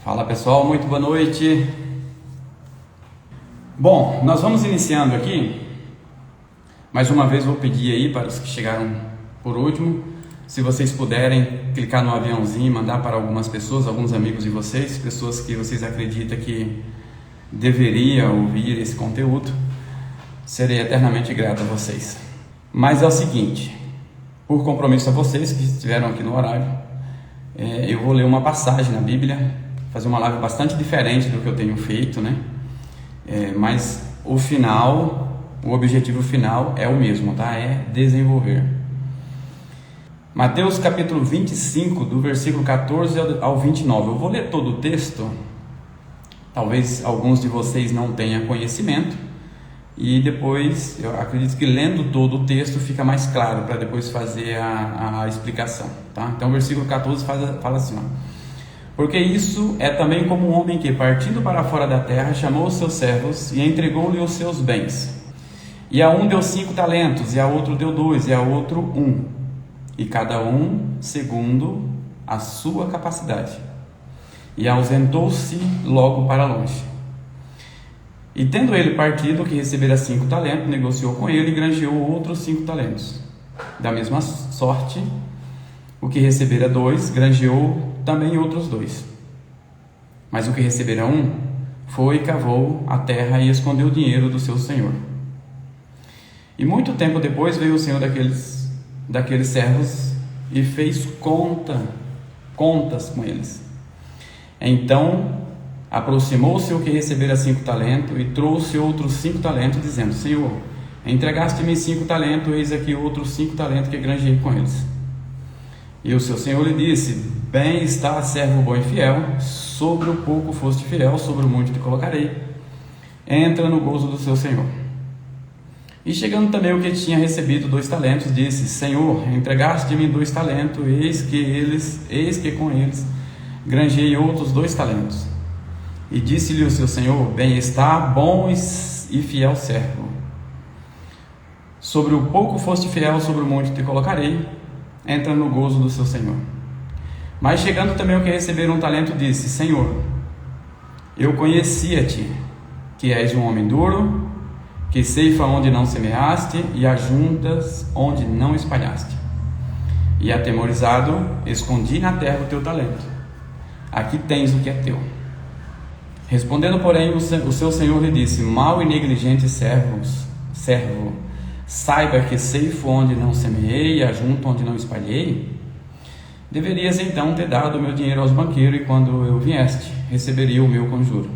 Fala pessoal, muito boa noite. Bom, nós vamos iniciando aqui. Mais uma vez vou pedir aí para os que chegaram por último, se vocês puderem clicar no aviãozinho e mandar para algumas pessoas, alguns amigos de vocês, pessoas que vocês acreditam que deveria ouvir esse conteúdo, serei eternamente grato a vocês. Mas é o seguinte, por compromisso a vocês que estiveram aqui no horário, eu vou ler uma passagem na Bíblia, fazer uma live bastante diferente do que eu tenho feito, né? Mas o objetivo final é o mesmo, tá? É desenvolver. Mateus capítulo 25, do versículo 14 ao 29. Eu vou ler todo o texto. Talvez alguns de vocês não tenham conhecimento. E depois, eu acredito que lendo todo o texto fica mais claro para depois fazer a explicação, tá? Então o versículo 14 fala assim, ó. Porque isso é também como um homem que, partindo para fora da terra, chamou os seus servos e entregou-lhe os seus bens. E a um deu 5 talentos, e a outro deu 2, e a outro 1, e cada um segundo a sua capacidade. E ausentou-se logo para longe. E tendo ele partido, o que recebera 5 talentos, negociou com ele e granjeou outros 5 talentos. Da mesma sorte, o que recebera 2, granjeou também outros 2. Mas o que recebera 1, foi e cavou a terra e escondeu o dinheiro do seu senhor. E muito tempo depois veio o senhor daqueles servos e fez contas com eles. Então aproximou-se o que recebera 5 talentos e trouxe outros 5 talentos, dizendo: Senhor, entregaste-me 5 talentos, eis aqui outros 5 talentos que granjeei com eles. E o seu senhor lhe disse: Bem está, servo bom e fiel, sobre o pouco foste fiel, sobre o muito te colocarei. Entra no gozo do seu senhor. E chegando também o que tinha recebido 2 talentos, disse: Senhor, entregaste-me 2 talentos, eis que com eles granjeei outros 2 talentos. E disse-lhe o seu senhor: Bem está, bom e fiel servo. Sobre o pouco foste fiel, sobre o muito te colocarei. Entra no gozo do seu senhor. Mas chegando também o que receberam 1 talento, disse: Senhor, eu conhecia-te, que és um homem duro, que ceifa onde não semeaste e ajuntas onde não espalhaste. E atemorizado, escondi na terra o teu talento. Aqui tens o que é teu. Respondendo, porém, o seu senhor lhe disse: Mau e negligente servo, saiba que ceifo onde não semeei e ajunto onde não espalhei. Deverias então ter dado o meu dinheiro aos banqueiros, e quando eu vieste, receberia o meu com juro.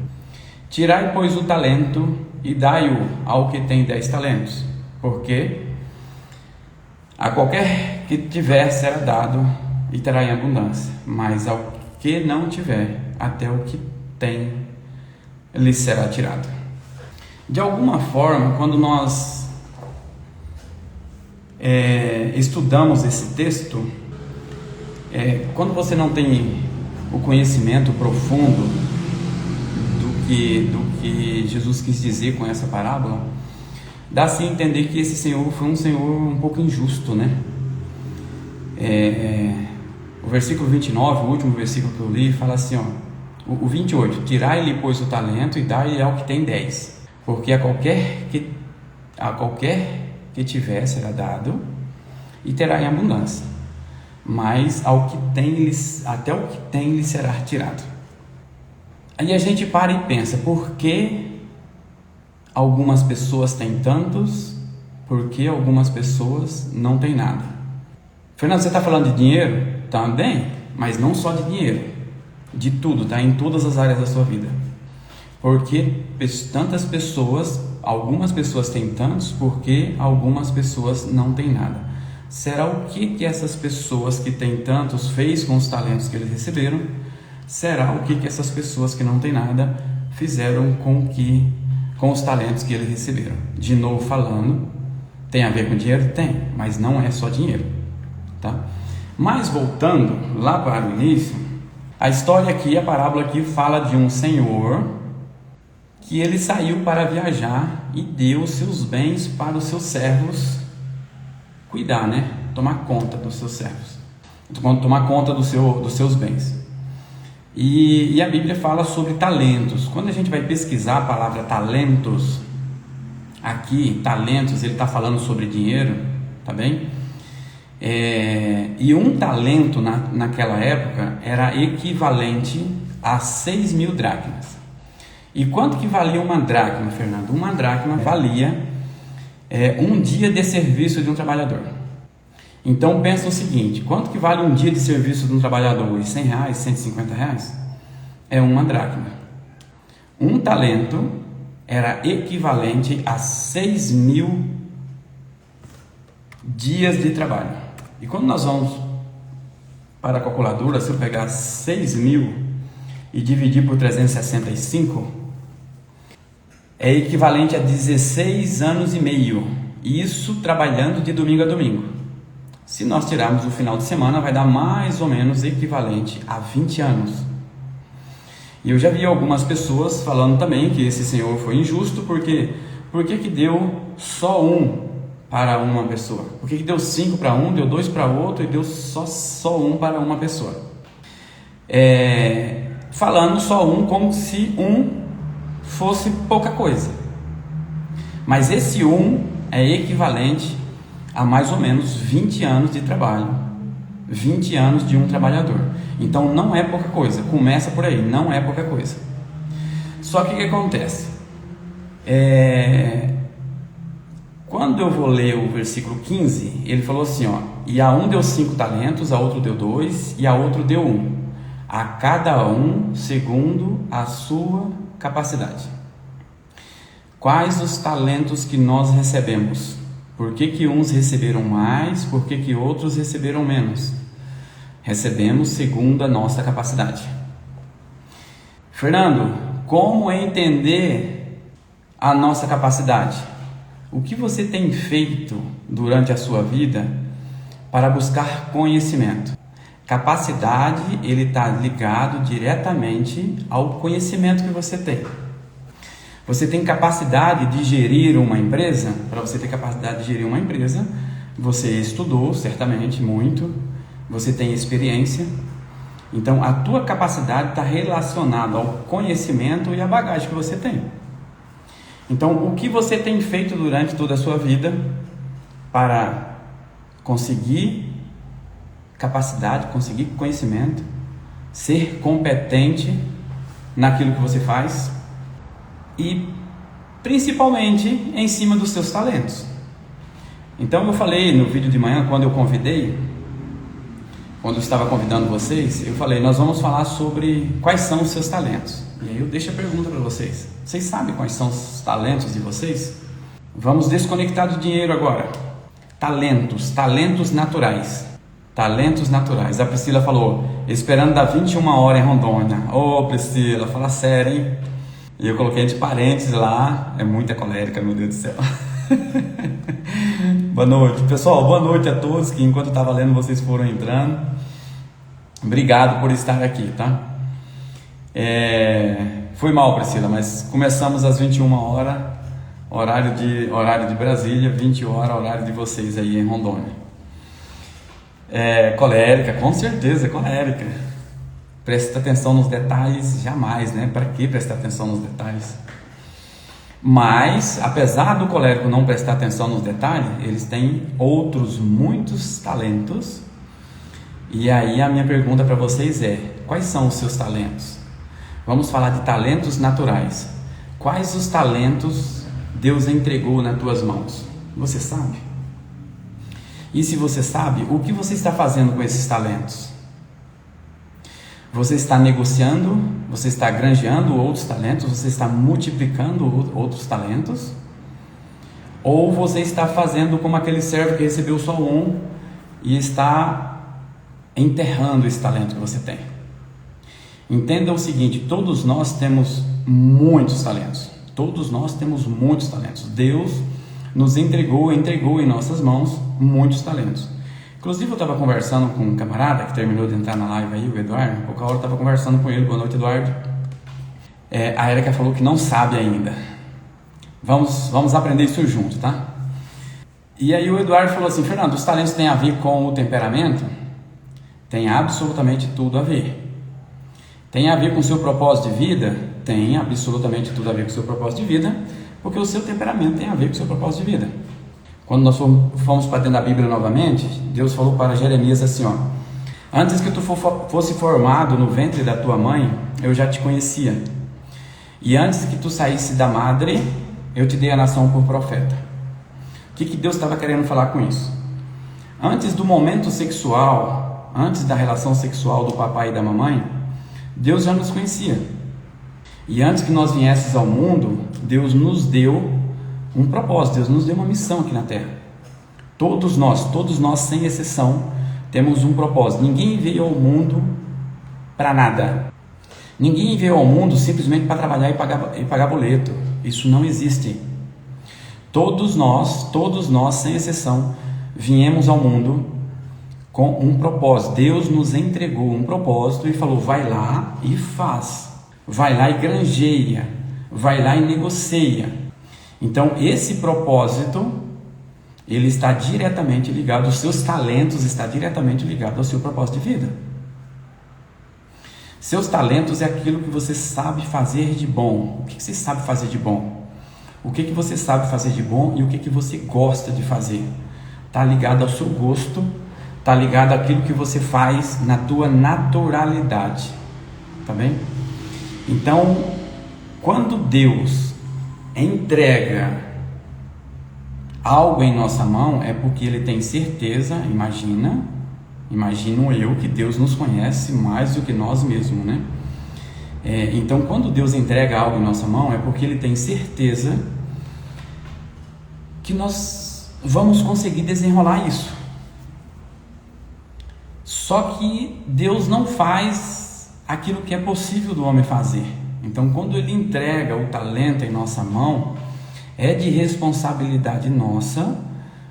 Tirai, pois, o talento e dai-o ao que tem 10 talentos, porque a qualquer que tiver será dado e terá em abundância, mas ao que não tiver, até o que tem lhe será tirado. De alguma forma, quando nós estudamos esse texto, quando você não tem o conhecimento profundo do que Jesus quis dizer com essa parábola, dá-se a entender que esse Senhor foi um Senhor um pouco injusto, né? O versículo 29, o último versículo que eu li, fala assim, ó, o 28, tirai-lhe, pois, o talento e dai-lhe ao que tem 10, porque a qualquer que tiver será dado e terá em abundância, mas até o que tem lhe será tirado. Aí a gente para e pensa: por que algumas pessoas têm tantos, por que algumas pessoas não têm nada? Fernando, você está falando de dinheiro? Também, mas não só de dinheiro, de tudo, tá? Em todas as áreas da sua vida. Porque tantas pessoas, algumas pessoas têm tantos, porque algumas pessoas não têm nada. Será o que essas pessoas que têm tantos fez com os talentos que eles receberam? Será o que essas pessoas que não têm nada fizeram com os talentos que eles receberam? De novo falando, tem a ver com dinheiro? Tem, mas não é só dinheiro, tá? Mas voltando lá para o início, a história aqui, a parábola aqui fala de um senhor que ele saiu para viajar e deu os seus bens para os seus servos cuidar, né? Tomar conta dos seus servos, tomar conta dos seus bens. E a Bíblia fala sobre talentos. Quando a gente vai pesquisar a palavra talentos, aqui, talentos, ele está falando sobre dinheiro, tá bem? E um talento naquela época era equivalente a 6.000 dracmas. E quanto que valia uma dracma, Fernando? Uma dracma valia um dia de serviço de um trabalhador. Então pensa o seguinte: quanto que vale um dia de serviço de um trabalhador hoje? R$100, R$150? É uma dracma. Um talento era equivalente a 6.000 dias de trabalho. E quando nós vamos para a calculadora, se eu pegar 6.000 e dividir por 365, é equivalente a 16 anos e meio. Isso trabalhando de domingo a domingo. Se nós tirarmos o final de semana, vai dar mais ou menos equivalente a 20 anos. E eu já vi algumas pessoas falando também que esse Senhor foi injusto, porque por que deu só um para uma pessoa? Por que deu 5 para um, deu 2 para outro e deu só um para uma pessoa? Falando só um como se um fosse pouca coisa. Mas esse um é equivalente a mais ou menos 20 anos de trabalho, 20 anos de um trabalhador. Então não é pouca coisa, começa por aí, não é pouca coisa. Só que o que acontece? Quando eu vou ler o versículo 15, ele falou assim, ó: e a um deu 5 talentos, a outro deu 2 e a outro deu 1, a cada um segundo a sua capacidade. Quais os talentos que nós recebemos? Por que uns receberam mais? Por que outros receberam menos? Recebemos segundo a nossa capacidade. Fernando, como entender a nossa capacidade? O que você tem feito durante a sua vida para buscar conhecimento? Capacidade, ele está ligado diretamente ao conhecimento que você tem. Você tem capacidade de gerir uma empresa? Para você ter capacidade de gerir uma empresa, você estudou certamente muito, você tem experiência. Então a tua capacidade está relacionada ao conhecimento e à bagagem que você tem. Então o que você tem feito durante toda a sua vida para conseguir capacidade, conseguir conhecimento, ser competente naquilo que você faz? E principalmente em cima dos seus talentos. Então eu falei no vídeo de manhã, quando eu estava convidando vocês, eu falei, nós vamos falar sobre quais são os seus talentos. E aí eu deixo a pergunta para vocês: vocês sabem quais são os talentos de vocês? Vamos desconectar do dinheiro agora. Talentos naturais. Talentos naturais. A Priscila falou, esperando dar 21 horas em Rondônia. Ô Priscila, fala sério, hein? E eu coloquei entre parênteses lá, é muita colérica, meu Deus do céu. Boa noite, pessoal, boa noite a todos que enquanto eu estava lendo vocês foram entrando. Obrigado por estar aqui, tá? Foi mal, Priscila, mas começamos às 21 horas, horário de Brasília, 20 horas, horário de vocês aí em Rondônia. Colérica, com certeza, colérica. Presta atenção nos detalhes, jamais, né? Para que prestar atenção nos detalhes? Mas, apesar do colérico não prestar atenção nos detalhes, eles têm outros muitos talentos. E aí a minha pergunta para vocês é: quais são os seus talentos? Vamos falar de talentos naturais. Quais os talentos Deus entregou nas tuas mãos? Você sabe? E se você sabe, o que você está fazendo com esses talentos? Você está negociando, você está granjeando outros talentos, você está multiplicando outros talentos? Ou você está fazendo como aquele servo que recebeu só um e está enterrando esse talento que você tem? Entenda o seguinte: todos nós temos muitos talentos. Todos nós temos muitos talentos. Deus nos entregou em nossas mãos muitos talentos. Inclusive eu estava conversando com um camarada que terminou de entrar na live aí, o Eduardo. Pouca hora eu estava conversando com ele. Boa noite, Eduardo. A Erika falou que não sabe ainda. Vamos aprender isso junto, tá? E aí o Eduardo falou assim: Fernando, os talentos têm a ver com o temperamento? Tem absolutamente tudo a ver. Tem a ver com o seu propósito de vida? Tem absolutamente tudo a ver com o seu propósito de vida, porque o seu temperamento tem a ver com o seu propósito de vida. Quando nós fomos para dentro da Bíblia novamente, Deus falou para Jeremias assim, ó: antes que tu fosse formado no ventre da tua mãe, eu já te conhecia. E antes que tu saísse da madre, eu te dei a nação por profeta. O que Deus estava querendo falar com isso? Antes do momento sexual, antes da relação sexual do papai e da mamãe, Deus já nos conhecia. E antes que nós viéssemos ao mundo, Deus nos deu um propósito, Deus nos deu uma missão aqui na Terra. Todos nós sem exceção, temos um propósito. Ninguém veio ao mundo para nada. Ninguém veio ao mundo simplesmente para trabalhar e pagar boleto. Isso não existe. Todos nós, sem exceção, viemos ao mundo com um propósito. Deus nos entregou um propósito e falou: vai lá e faz. Vai lá e granjeia. Vai lá e negocia. Então, esse propósito, ele está diretamente ligado, os seus talentos estão diretamente ligados ao seu propósito de vida. Seus talentos é aquilo que você sabe fazer de bom. O que você sabe fazer de bom? O que você sabe fazer de bom e o que você gosta de fazer? Está ligado ao seu gosto, está ligado àquilo que você faz na tua naturalidade. Tá bem? Então, quando Deus entrega algo em nossa mão, é porque Ele tem certeza, imagino eu, que Deus nos conhece mais do que nós mesmos, né? Então, quando Deus entrega algo em nossa mão, é porque Ele tem certeza que nós vamos conseguir desenrolar isso. Só que Deus não faz aquilo que é possível do homem fazer. Então, quando Ele entrega o talento em nossa mão, é de responsabilidade nossa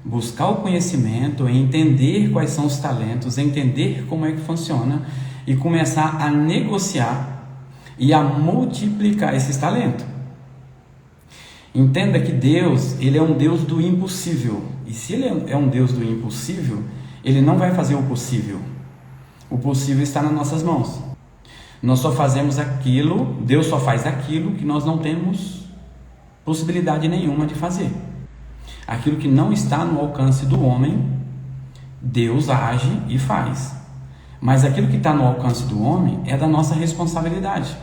buscar o conhecimento, entender quais são os talentos, entender como é que funciona e começar a negociar e a multiplicar esses talentos. Entenda que Deus, Ele é um Deus do impossível. E se Ele é um Deus do impossível, Ele não vai fazer o possível. O possível está nas nossas mãos. Nós só fazemos aquilo, Deus só faz aquilo que nós não temos possibilidade nenhuma de fazer. Aquilo que não está no alcance do homem, Deus age e faz. Mas aquilo que está no alcance do homem é da nossa responsabilidade.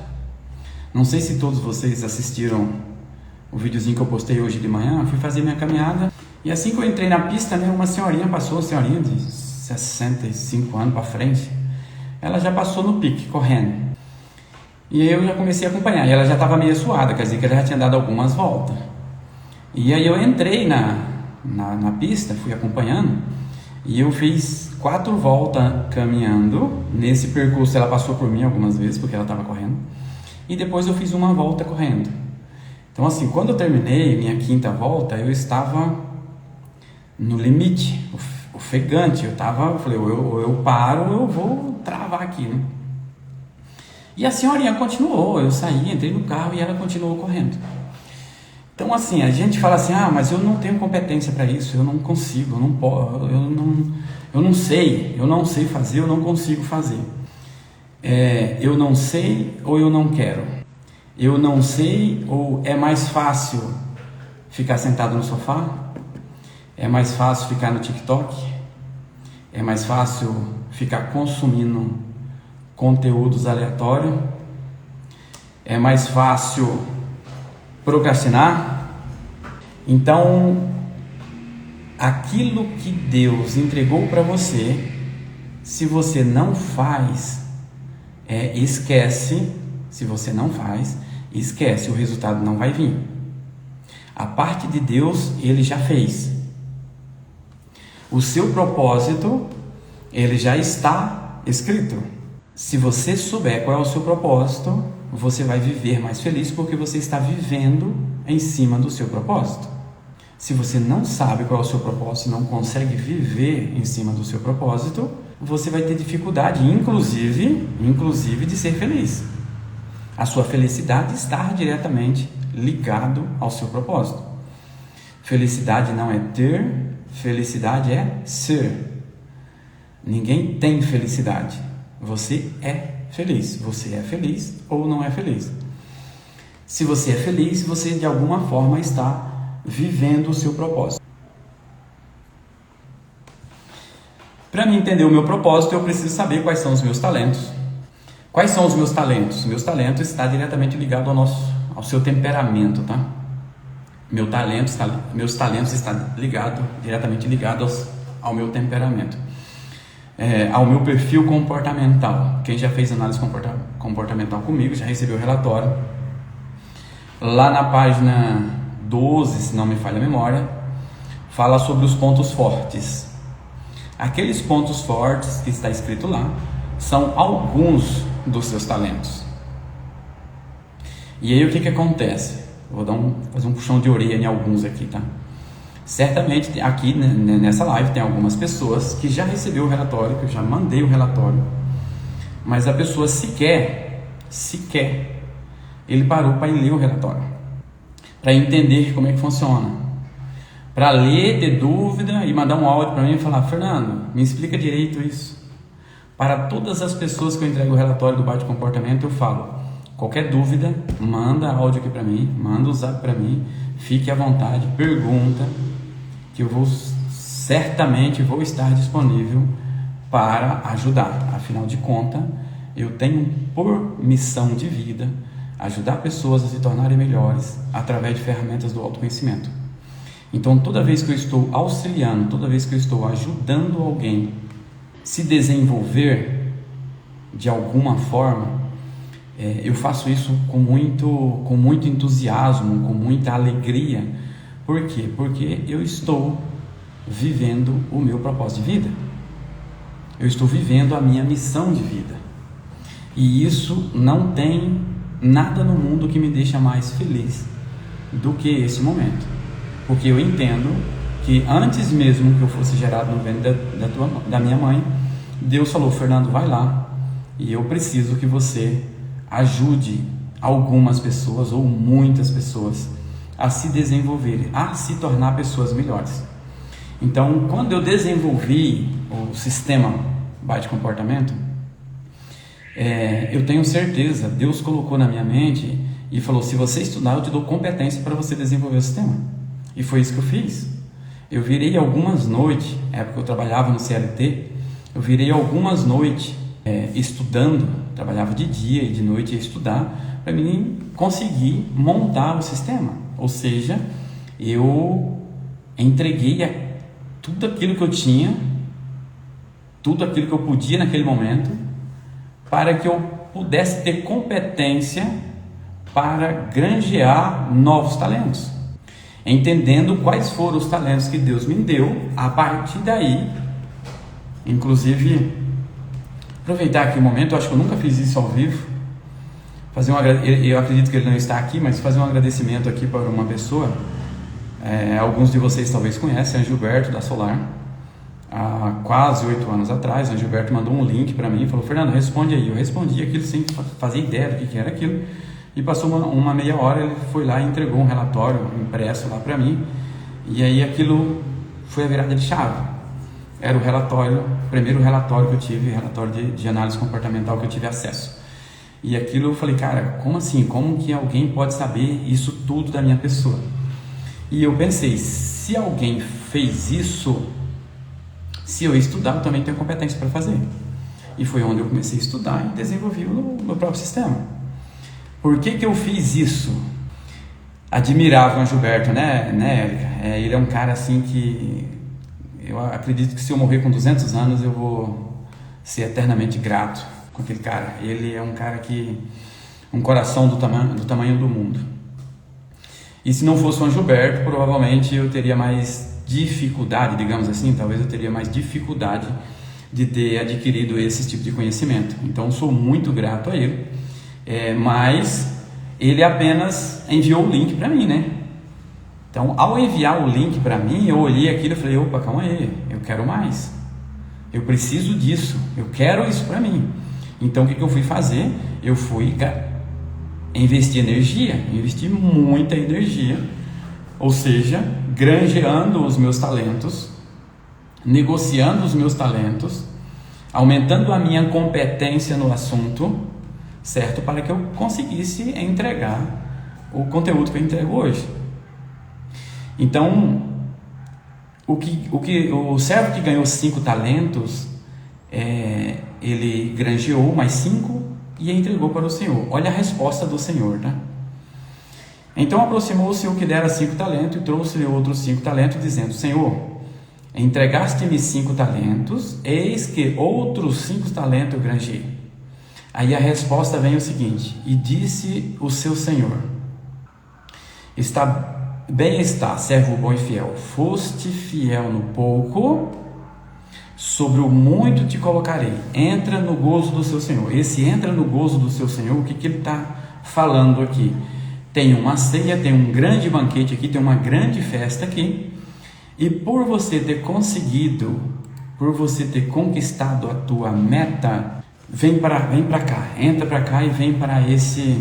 Não sei se todos vocês assistiram o videozinho que eu postei hoje de manhã. Eu fui fazer minha caminhada e assim que eu entrei na pista, né, uma senhorinha de 65 anos para frente. Ela já passou no pique, correndo. E aí eu já comecei a acompanhar. E ela já estava meio suada, quer dizer que ela já tinha dado algumas voltas. E aí eu entrei na pista, fui acompanhando. E eu fiz 4 voltas caminhando. Nesse percurso ela passou por mim algumas vezes, porque ela estava correndo. E depois eu fiz uma volta correndo. Então assim, quando eu terminei minha 5ª volta, eu estava no limite, ofegante. Eu falei, ou eu paro ou eu vou travar aqui, né? E a senhorinha continuou, eu saí, entrei no carro e ela continuou correndo. Então assim, a gente fala assim: ah, mas eu não tenho competência para isso, eu não consigo, eu não posso, eu não sei fazer, eu não consigo fazer. Eu não sei ou eu não quero. Eu não sei ou é mais fácil ficar sentado no sofá? É mais fácil ficar no TikTok? É mais fácil ficar consumindo conteúdos aleatórios? É mais fácil procrastinar? Então, aquilo que Deus entregou para você, se você não faz, esquece. Se você não faz, esquece, o resultado não vai vir. A parte de Deus, Ele já fez. O seu propósito, ele já está escrito. Se você souber qual é o seu propósito, você vai viver mais feliz, porque você está vivendo em cima do seu propósito. Se você não sabe qual é o seu propósito e não consegue viver em cima do seu propósito, você vai ter dificuldade, inclusive de ser feliz. A sua felicidade está diretamente ligado ao seu propósito. Felicidade não é ter, felicidade é ser. Ninguém tem felicidade. Você é feliz. Você é feliz ou não é feliz? Se você é feliz, você de alguma forma está vivendo o seu propósito. Para mim entender o meu propósito, eu preciso saber quais são os meus talentos. Quais são os meus talentos? Meus talentos estão diretamente ligados ao seu temperamento, tá? Meus talentos estão diretamente ligados ao meu temperamento, ao meu perfil comportamental. Quem já fez análise comportamental comigo já recebeu o relatório. Lá na página 12, se não me falha a memória, fala sobre os pontos fortes. Aqueles pontos fortes que está escrito lá são alguns dos seus talentos. E aí o que acontece? Vou fazer um puxão de orelha em alguns aqui, tá? Certamente aqui nessa live tem algumas pessoas que já recebeu o relatório, que eu já mandei o relatório, mas a pessoa sequer ele parou para ler o relatório, para entender como é que funciona, para ler, ter dúvida e mandar um áudio para mim e falar: Fernando, me explica direito isso. Para todas as pessoas que eu entrego o relatório do Bate Comportamento, eu falo: qualquer dúvida, manda áudio aqui para mim, manda o zap para mim, fique à vontade, pergunta, que eu certamente vou estar disponível para ajudar. Afinal de contas, eu tenho por missão de vida ajudar pessoas a se tornarem melhores através de ferramentas do autoconhecimento. Então, toda vez que eu estou auxiliando, toda vez que eu estou ajudando alguém se desenvolver de alguma forma, eu faço isso com muito entusiasmo, com muita alegria. Por quê? Porque eu estou vivendo o meu propósito de vida. Eu estou vivendo a minha missão de vida. E isso não tem nada no mundo que me deixa mais feliz do que esse momento. Porque eu entendo que antes mesmo que eu fosse gerado no ventre da minha mãe, Deus falou: Fernando, vai lá, e eu preciso que você ajude algumas pessoas ou muitas pessoas a se desenvolverem, a se tornar pessoas melhores. Então, quando eu desenvolvi o sistema Bate Comportamento, eu tenho certeza, Deus colocou na minha mente e falou: se você estudar, eu te dou competência para você desenvolver o sistema. E foi isso que eu fiz. Eu virei algumas noites, época que eu trabalhava no CLT, eu virei algumas noites estudando, trabalhava de dia e de noite ia estudar, para mim conseguir montar o sistema. Ou seja, eu entreguei tudo aquilo que eu tinha, tudo aquilo que eu podia naquele momento, para que eu pudesse ter competência para granjear novos talentos, entendendo quais foram os talentos que Deus me deu. A partir daí, inclusive, aproveitar aqui o momento, eu acho que eu nunca fiz isso ao vivo, eu acredito que ele não está aqui, mas fazer um agradecimento aqui para uma pessoa. Alguns de vocês talvez conhecem, Gilberto da Solar. Há quase 8 anos atrás, o Gilberto mandou um link para mim e falou: Fernando, responde aí. Eu respondi aquilo sem fazer ideia do que era aquilo, e passou uma meia hora, ele foi lá e entregou um relatório impresso lá para mim, e aí aquilo foi a virada de chave. Era o primeiro relatório que eu tive, relatório de análise comportamental que eu tive acesso. E aquilo eu falei: cara, como assim? Como que alguém pode saber isso tudo da minha pessoa? E eu pensei: se alguém fez isso, se eu estudar, eu também tenho competência para fazer. E foi onde eu comecei a estudar e desenvolvi o meu próprio sistema. Por que eu fiz isso? Admirável o Gilberto, né, Érica? Ele é um cara assim que eu acredito que se eu morrer com 200 anos eu vou ser eternamente grato com aquele cara. Ele é um cara que um coração do tamanho do mundo. E se não fosse o Gilberto, provavelmente eu teria mais dificuldade, digamos assim, talvez eu teria mais dificuldade de ter adquirido esse tipo de conhecimento. Então sou muito grato a ele, mas ele apenas enviou o link para mim, né? Então, ao enviar o link para mim, eu olhei aquilo e falei: opa, calma aí, eu quero mais, eu preciso disso, eu quero isso para mim. Então, o que eu fui fazer? Eu fui investir energia, investi muita energia, ou seja, granjeando os meus talentos, negociando os meus talentos, aumentando a minha competência no assunto, certo? Para que eu conseguisse entregar o conteúdo que eu entrego hoje. Então, o servo que ganhou 5 talentos, ele granjeou mais 5 e entregou para o Senhor. Olha a resposta do Senhor, né? Então aproximou-se o que dera 5 talentos e trouxe-lhe outros 5 talentos, dizendo: Senhor, entregaste-me 5 talentos, eis que outros 5 talentos eu granjeei. Aí a resposta vem o seguinte: e disse o seu Senhor: bem está, servo bom e fiel, foste fiel no pouco, sobre o muito te colocarei, entra no gozo do seu Senhor. Esse entra no gozo do seu Senhor, o que ele está falando aqui? Tem uma ceia, tem um grande banquete aqui, tem uma grande festa aqui, e por você ter conseguido, por você ter conquistado a tua meta, vem para cá, entra para cá e vem para esse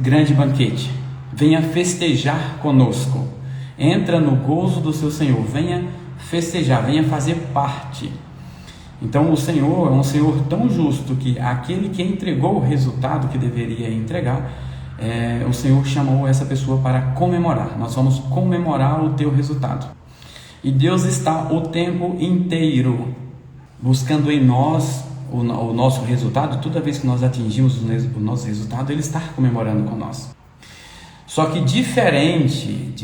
grande banquete, venha festejar conosco, entra no gozo do seu Senhor, venha festejar, venha fazer parte. Então o Senhor é um Senhor tão justo que aquele que entregou o resultado que deveria entregar, o Senhor chamou essa pessoa para comemorar. Nós vamos comemorar o teu resultado. E Deus está o tempo inteiro buscando em nós o nosso resultado. Toda vez que nós atingimos o nosso resultado, Ele está comemorando com nós. Só que diferente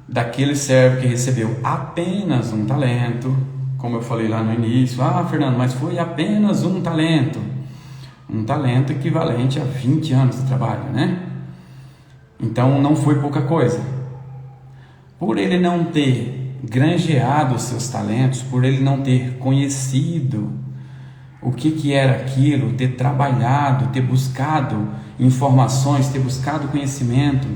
daquele servo que recebeu apenas um talento, como eu falei lá no início: Fernando, mas foi apenas um talento. Um talento equivalente a 20 anos de trabalho, né? Então não foi pouca coisa. Por ele não ter granjeado os seus talentos, por ele não ter conhecido o que era aquilo, ter trabalhado, ter buscado informações, ter buscado conhecimento,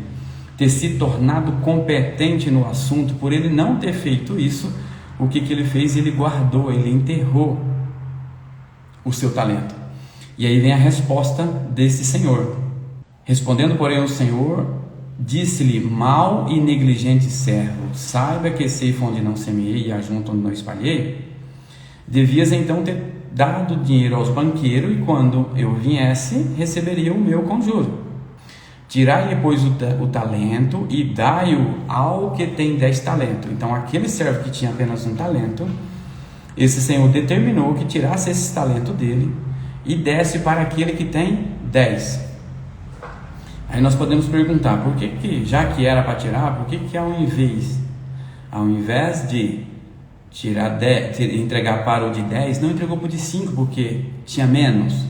ter se tornado competente no assunto, por ele não ter feito isso, o que ele fez? Ele guardou, ele enterrou o seu talento. E aí vem a resposta desse senhor. Respondendo, porém, o Senhor, disse-lhe: mau e negligente servo, saiba que ceifa onde não semeei e ajunto onde não espalhei. Devias então ter dado dinheiro aos banqueiros, e quando eu viesse, receberia o meu com juros. Tirai-lhe, pois, o talento e dai-o ao que tem 10 talentos. Então, aquele servo que tinha apenas um talento, esse senhor determinou que tirasse esse talento dele e desse para aquele que tem 10. Aí nós podemos perguntar: por que já que era para tirar, por que ao invés de tirar 10, entregar para o de 10, não entregou para o de 5, porque tinha menos?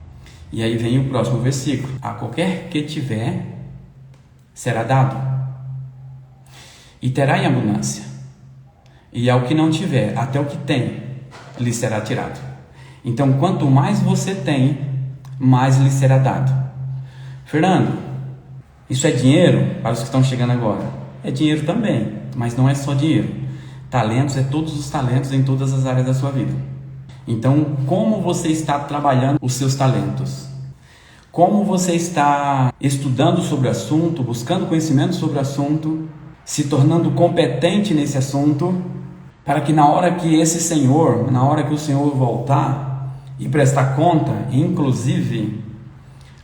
E aí vem o próximo versículo: a qualquer que tiver será dado, e terá em abundância, e ao que não tiver, até o que tem lhe será tirado. Então, quanto mais você tem, mais lhe será dado. Fernando, isso é dinheiro? Para os que estão chegando agora, é dinheiro também, mas não é só dinheiro. Talentos é todos os talentos em todas as áreas da sua vida. Então, como você está trabalhando os seus talentos? Como você está estudando sobre o assunto, buscando conhecimento sobre o assunto, se tornando competente nesse assunto, para que na hora que o Senhor voltar e prestar conta, inclusive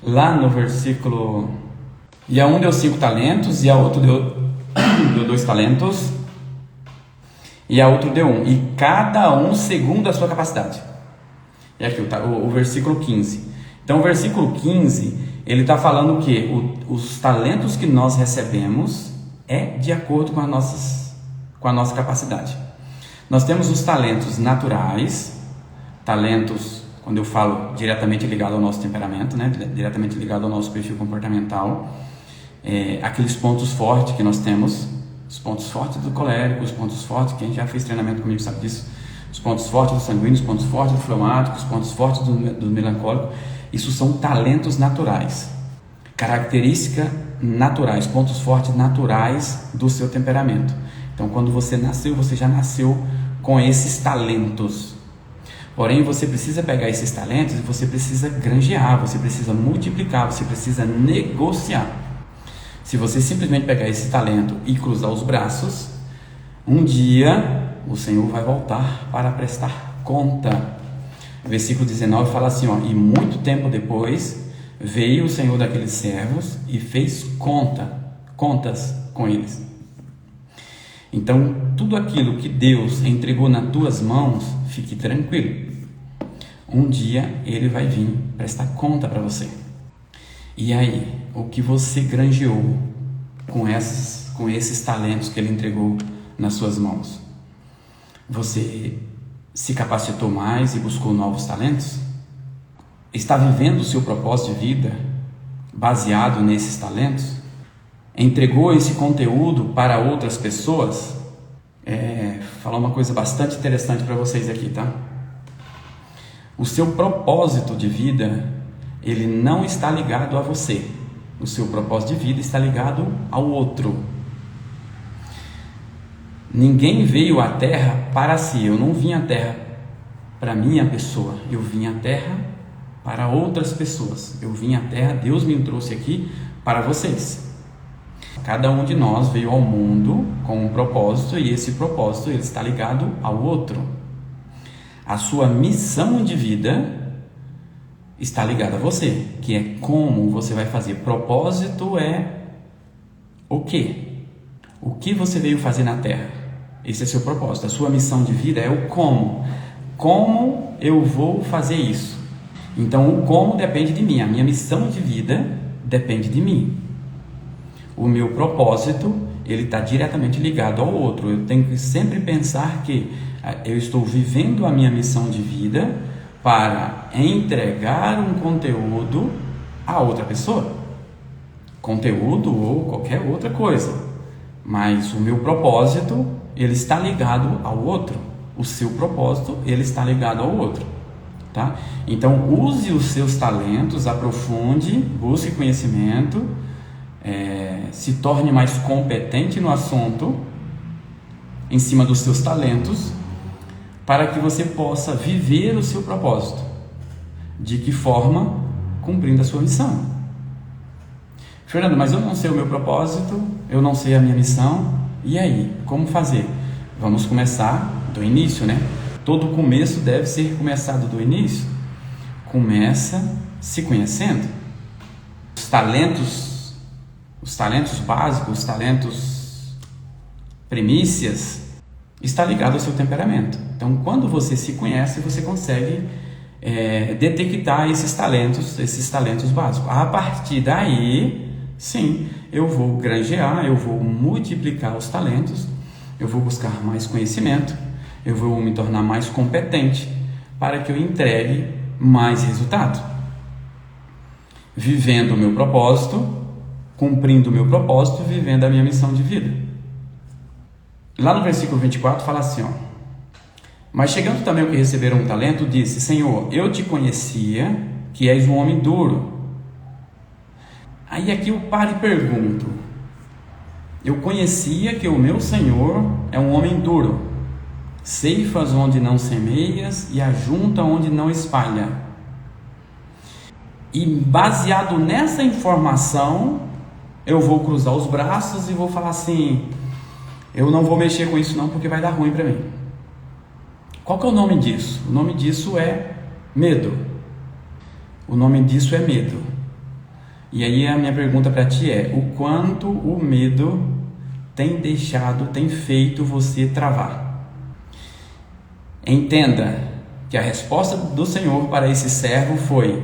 lá no versículo: e a um deu 5 talentos, e a outro deu 2 talentos, e a outro deu 1, e cada um segundo a sua capacidade. E aqui o versículo 15. Então o versículo 15, ele está falando que os talentos que nós recebemos é de acordo com a nossa capacidade. Nós temos os talentos naturais, talentos, quando eu falo diretamente ligado ao nosso temperamento, né? Diretamente ligado ao nosso perfil comportamental, aqueles pontos fortes que nós temos, os pontos fortes do colérico, os pontos fortes, quem já fez treinamento comigo sabe disso, os pontos fortes do sanguíneo, os pontos fortes do fleumático, os pontos fortes do melancólico. Isso são talentos naturais, características naturais, pontos fortes naturais do seu temperamento. Então, quando você nasceu, você já nasceu com esses talentos. Porém, você precisa pegar esses talentos e você precisa granjear, você precisa multiplicar, você precisa negociar. Se você simplesmente pegar esse talento e cruzar os braços, um dia o Senhor vai voltar para prestar conta. Versículo 19 fala assim, ó, e muito tempo depois veio o Senhor daqueles servos e fez contas com eles. Então, tudo aquilo que Deus entregou nas tuas mãos, fique tranquilo. Um dia Ele vai vir prestar conta para você. E aí, o que você granjeou com esses talentos que Ele entregou nas suas mãos? Você se capacitou mais e buscou novos talentos? Está vivendo o seu propósito de vida baseado nesses talentos? Entregou esse conteúdo para outras pessoas? Falar uma coisa bastante interessante para vocês aqui, tá? O seu propósito de vida, ele não está ligado a você. O seu propósito de vida está ligado ao outro. Ninguém veio à Terra para si. Eu não vim à Terra para minha pessoa. Eu vim à Terra para outras pessoas. Eu vim à Terra, Deus me trouxe aqui para vocês. Cada um de nós veio ao mundo com um propósito e esse propósito ele está ligado ao outro. A sua missão de vida está ligada a você, que é como você vai fazer. Propósito é o quê? O que você veio fazer na Terra? Esse é seu propósito. A sua missão de vida é o como. Como eu vou fazer isso? Então, o como depende de mim. A minha missão de vida depende de mim. O meu propósito, ele está diretamente ligado ao outro. Eu tenho que sempre pensar que eu estou vivendo a minha missão de vida para entregar um conteúdo a outra pessoa. Conteúdo ou qualquer outra coisa. Mas o meu propósito, ele está ligado ao outro. O seu propósito, ele está ligado ao outro. Tá? Então, use os seus talentos, aprofunde, busque conhecimento, se torne mais competente no assunto, em cima dos seus talentos, para que você possa viver o seu propósito. De que forma? Cumprindo a sua missão. Fernando, mas eu não sei o meu propósito, eu não sei a minha missão, e aí? Como fazer? Vamos começar do início, né? Todo começo deve ser começado do início. Começa se conhecendo. Os talentos básicos, os talentos primícias, está ligado ao seu temperamento. Então, quando você se conhece, você consegue detectar esses talentos básicos. A partir daí, sim, eu vou granjear, eu vou multiplicar os talentos, eu vou buscar mais conhecimento, eu vou me tornar mais competente para que eu entregue mais resultado. Vivendo o meu propósito, cumprindo o meu propósito, vivendo a minha missão de vida. Lá no versículo 24 fala assim, ó: mas chegando também o que receberam um talento, disse: Senhor, eu te conhecia que és um homem duro. Aí aqui eu paro e pergunto: eu conhecia que o meu Senhor é um homem duro, ceifas onde não semeias e ajunta onde não espalha. E baseado nessa informação, eu vou cruzar os braços e vou falar assim: eu não vou mexer com isso não, porque vai dar ruim para mim. Qual que é o nome disso? O nome disso é medo. O nome disso é medo. E aí a minha pergunta para ti é: o quanto o medo tem feito você travar? Entenda que a resposta do Senhor para esse servo foi: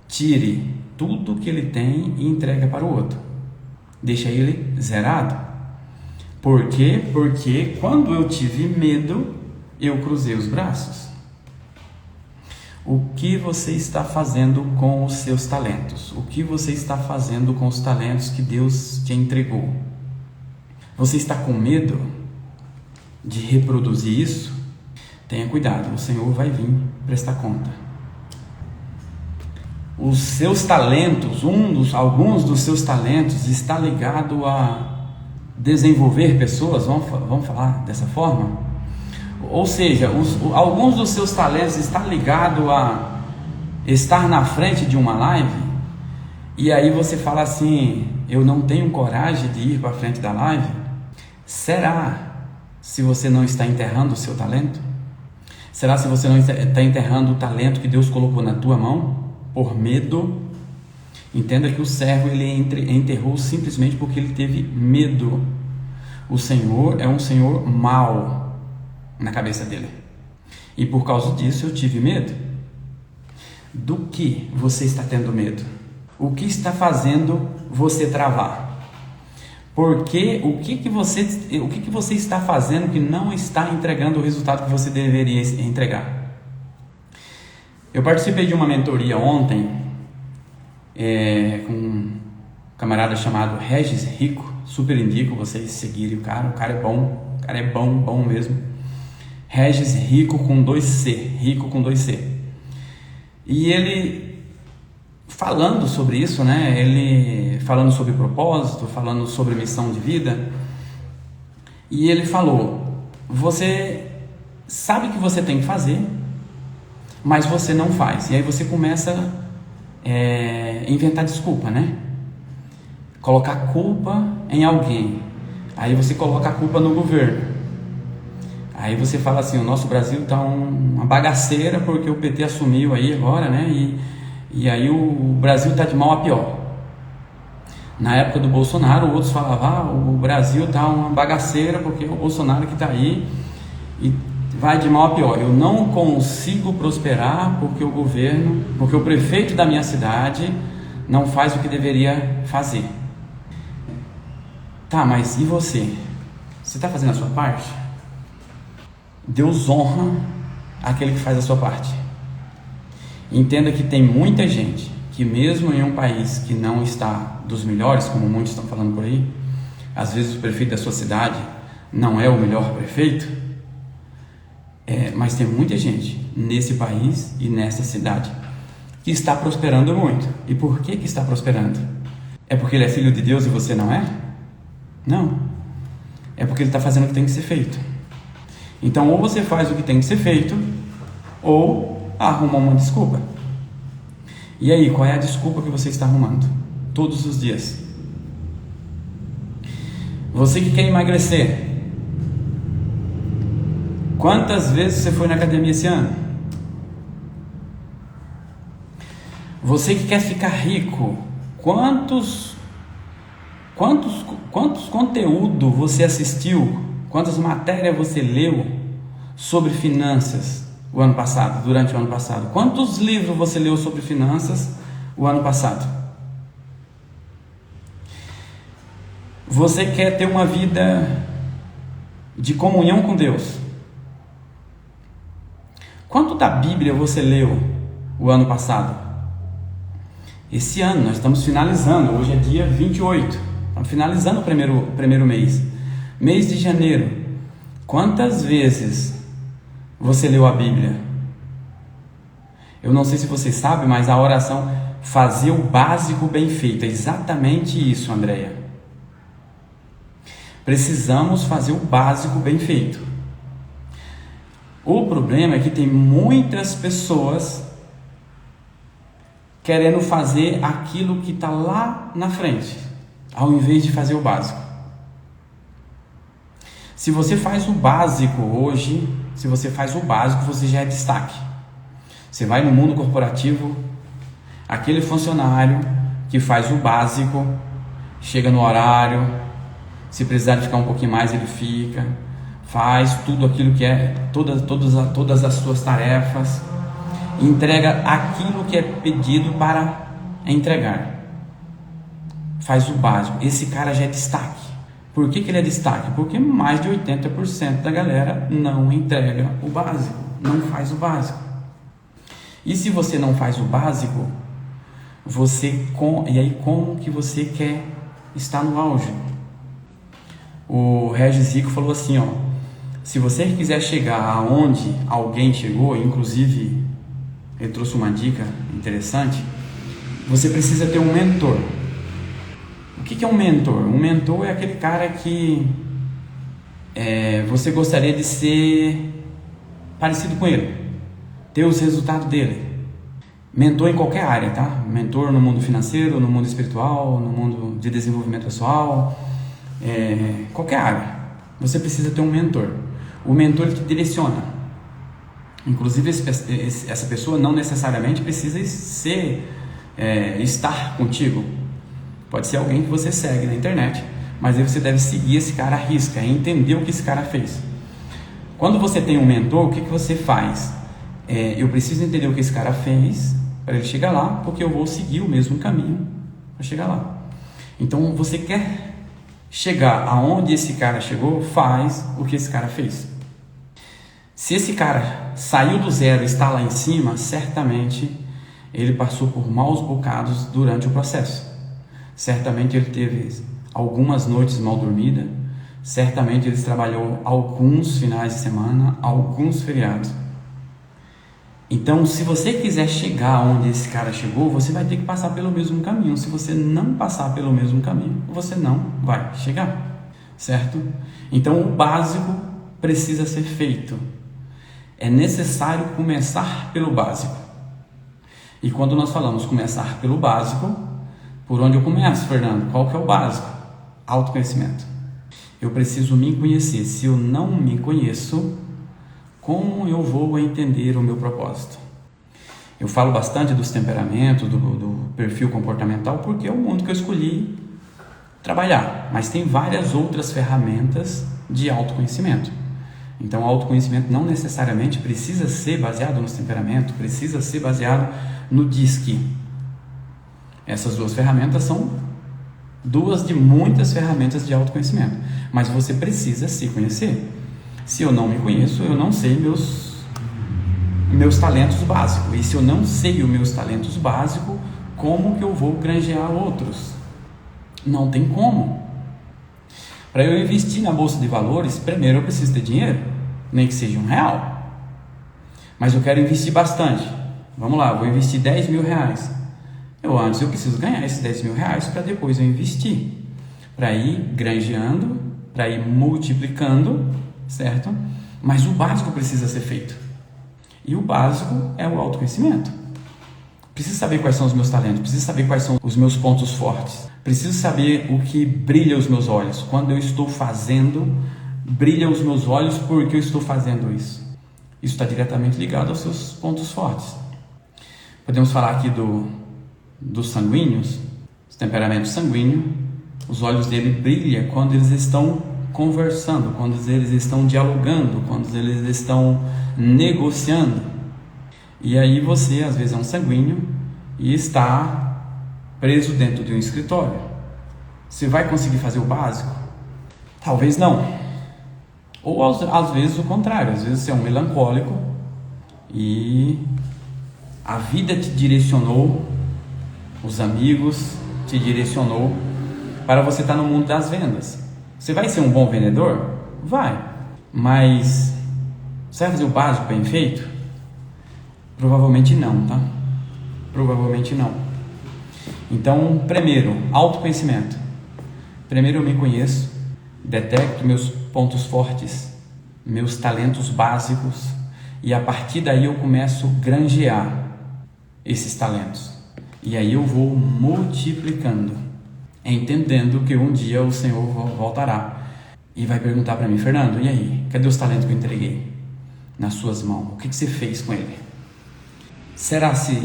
tire tudo que ele tem e entrega para o outro. Deixa ele zerado. Por quê? Porque quando eu tive medo, eu cruzei os braços. O que você está fazendo com os seus talentos? O que você está fazendo com os talentos que Deus te entregou? Você está com medo de reproduzir isso? Tenha cuidado, o Senhor vai vir prestar conta. Os seus talentos, alguns dos seus talentos está ligado a desenvolver pessoas, vamos falar dessa forma? Ou seja, alguns dos seus talentos estão ligados a estar na frente de uma live, e aí você fala assim: eu não tenho coragem de ir para a frente da live. Será se você não está enterrando o seu talento? Será se você não está enterrando o talento que Deus colocou na tua mão por medo? Entenda que o servo ele enterrou simplesmente porque ele teve medo. O Senhor é um Senhor mau na cabeça dele. E por causa disso eu tive medo. Do que você está tendo medo? O que está fazendo você travar? Porque o que você está fazendo que não está entregando o resultado que você deveria entregar? Eu participei de uma mentoria ontem com um camarada chamado Regis Rico. Super indico vocês seguirem o cara é bom, bom mesmo. Regis Rico com 2C. E ele falando sobre isso, né? Ele falando sobre propósito, falando sobre missão de vida. E ele falou: você sabe que você tem que fazer, mas você não faz. E aí você começa a inventar desculpa, né? Colocar culpa em alguém. Aí você coloca a culpa no governo. Aí você fala assim: o nosso Brasil está uma bagaceira porque o PT assumiu aí agora, né? E aí o Brasil está de mal a pior. Na época do Bolsonaro, outros falavam: o Brasil está uma bagaceira porque é o Bolsonaro que está aí e vai de mal a pior. Eu não consigo prosperar porque o prefeito da minha cidade não faz o que deveria fazer. Tá, mas e você? Você está fazendo a sua parte? Deus honra aquele que faz a sua parte. Entenda que tem muita gente que mesmo em um país que não está dos melhores, como muitos estão falando por aí, às vezes o prefeito da sua cidade não é o melhor prefeito, mas tem muita gente nesse país e nessa cidade que está prosperando muito. E por que está prosperando? É porque ele é filho de Deus e você não é? Não. É porque ele está fazendo o que tem que ser feito. Então, ou você faz o que tem que ser feito, ou arruma uma desculpa. E aí, qual é a desculpa que você está arrumando? Todos os dias. Você que quer emagrecer, quantas vezes você foi na academia esse ano? Você que quer ficar rico, quantos conteúdo você assistiu? Quantas matérias você leu sobre finanças o ano passado, durante o ano passado? Quantos livros você leu sobre finanças o ano passado? Você quer ter uma vida de comunhão com Deus? Quanto da Bíblia você leu o ano passado? Esse ano nós estamos finalizando, hoje é dia 28, estamos finalizando o primeiro mês. Mês de janeiro, quantas vezes você leu a Bíblia? Eu não sei se você sabe, mas a oração fazer o básico bem feito é exatamente isso, Andréia. Precisamos fazer o básico bem feito. O problema é que tem muitas pessoas querendo fazer aquilo que está lá na frente, ao invés de fazer o básico. Se você faz o básico hoje, você já é destaque. Você vai no mundo corporativo, aquele funcionário que faz o básico, chega no horário, se precisar de ficar um pouquinho mais, ele fica, faz tudo aquilo que é, todas as suas tarefas, entrega aquilo que é pedido para entregar. Faz o básico. Esse cara já é destaque. Por que ele é destaque? Porque mais de 80% da galera não entrega o básico, não faz o básico. E se você não faz o básico, e aí como que você quer estar no auge? O Regis Rico falou assim, se você quiser chegar aonde alguém chegou, inclusive ele trouxe uma dica interessante, você precisa ter um mentor. O que é um mentor? Um mentor é aquele cara que você gostaria de ser parecido com ele, ter os resultados dele. Mentor em qualquer área, tá? Mentor no mundo financeiro, no mundo espiritual, no mundo de desenvolvimento pessoal, qualquer área. você precisa ter um mentor. O mentor te direciona. Inclusive, essa pessoa não necessariamente precisa estar contigo. Pode ser alguém que você segue na internet, mas aí você deve seguir esse cara à risca, entender o que esse cara fez. Quando você tem um mentor, o que você faz? Eu preciso entender o que esse cara fez para ele chegar lá, porque eu vou seguir o mesmo caminho para chegar lá. Então, você quer chegar aonde esse cara chegou, faz o que esse cara fez. Se esse cara saiu do zero e está lá em cima, certamente ele passou por maus bocados durante o processo. Certamente ele teve algumas noites mal dormidas, certamente ele trabalhou alguns finais de semana, alguns feriados. Então, se você quiser chegar onde esse cara chegou, você vai ter que passar pelo mesmo caminho. Se você não passar pelo mesmo caminho, você não vai chegar, certo? Então, o básico precisa ser feito. É necessário começar pelo básico. E quando nós falamos começar pelo básico, por onde eu começo, Fernando? Qual que é o básico? Autoconhecimento. Eu preciso me conhecer. Se eu não me conheço, como eu vou entender o meu propósito? Eu falo bastante dos temperamentos, do perfil comportamental, porque é o mundo que eu escolhi trabalhar. Mas tem várias outras ferramentas de autoconhecimento. Então, o autoconhecimento não necessariamente precisa ser baseado nos temperamentos, precisa ser baseado no DISC. Essas duas ferramentas são duas de muitas ferramentas de autoconhecimento. Mas você precisa se conhecer. Se eu não me conheço, eu não sei meus talentos básicos. E se eu não sei os meus talentos básicos, como que eu vou granjear outros? Não tem como. Para eu investir na bolsa de valores, primeiro eu preciso ter dinheiro, nem que seja R$1. Mas eu quero investir bastante. Vamos lá, vou investir R$10.000. Antes eu preciso ganhar esses R$10.000 para depois eu investir. Para ir granjeando, para ir multiplicando, certo? Mas o básico precisa ser feito. E o básico é o autoconhecimento. Preciso saber quais são os meus talentos, preciso saber quais são os meus pontos fortes. Preciso saber o que brilha os meus olhos. Quando eu estou fazendo, brilha os meus olhos porque eu estou fazendo isso. Isso está diretamente ligado aos seus pontos fortes. Podemos falar aqui dos sanguíneos, os temperamentos sanguíneos. Os olhos dele brilham quando eles estão conversando, quando eles estão dialogando, quando eles estão negociando. E aí você, às vezes, é um sanguíneo e está preso dentro de um escritório. Você vai conseguir fazer o básico? Talvez não. Ou às vezes o contrário, às vezes você é um melancólico e a vida te direcionou, os amigos te direcionou para você estar no mundo das vendas. Você vai ser um bom vendedor? Vai. Mas você vai fazer o básico bem feito? Provavelmente não, tá? Provavelmente não. Então, primeiro, autoconhecimento. Primeiro eu me conheço, detecto meus pontos fortes, meus talentos básicos, e a partir daí eu começo a granjear esses talentos. E aí eu vou multiplicando, entendendo que um dia o Senhor voltará e vai perguntar para mim: Fernando, e aí? Cadê os talentos que eu entreguei nas suas mãos? O que você fez com ele? Será se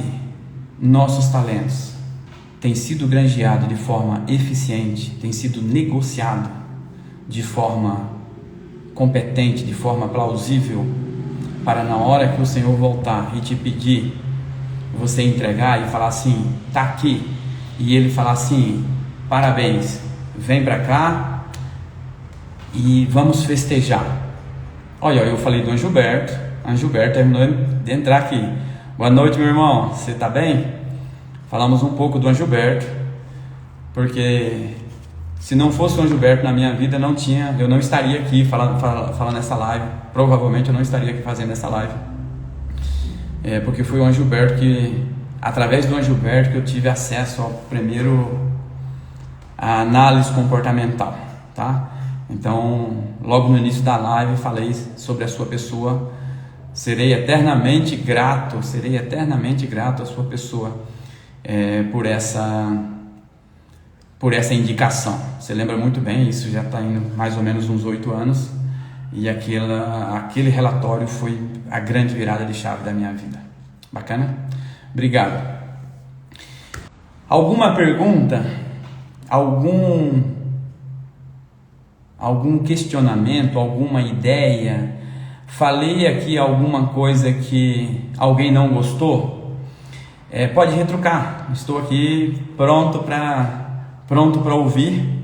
nossos talentos têm sido granjeados de forma eficiente, têm sido negociados de forma competente, de forma plausível, para na hora que o Senhor voltar e te pedir, você entregar e falar assim: tá aqui, e ele falar assim: parabéns, vem para cá e vamos festejar. Olha, eu falei do Anjoberto terminou de entrar aqui. Boa noite, meu irmão, você tá bem? Falamos um pouco do Anjoberto, porque se não fosse o Anjoberto na minha vida, eu não estaria aqui falando nessa live. Provavelmente eu não estaria aqui fazendo essa live. Porque foi o Anjoberto através do Anjoberto que eu tive acesso ao primeiro análise comportamental, tá? Então, logo no início da live falei sobre a sua pessoa. Serei eternamente grato por essa indicação. Você lembra muito bem, isso já está indo mais ou menos uns 8 anos, e aquele relatório foi a grande virada de chave da minha vida. Bacana? Obrigado. Alguma pergunta? Algum questionamento? Alguma ideia? Falei aqui alguma coisa que alguém não gostou? Pode retrucar. Estou aqui pronto para ouvir,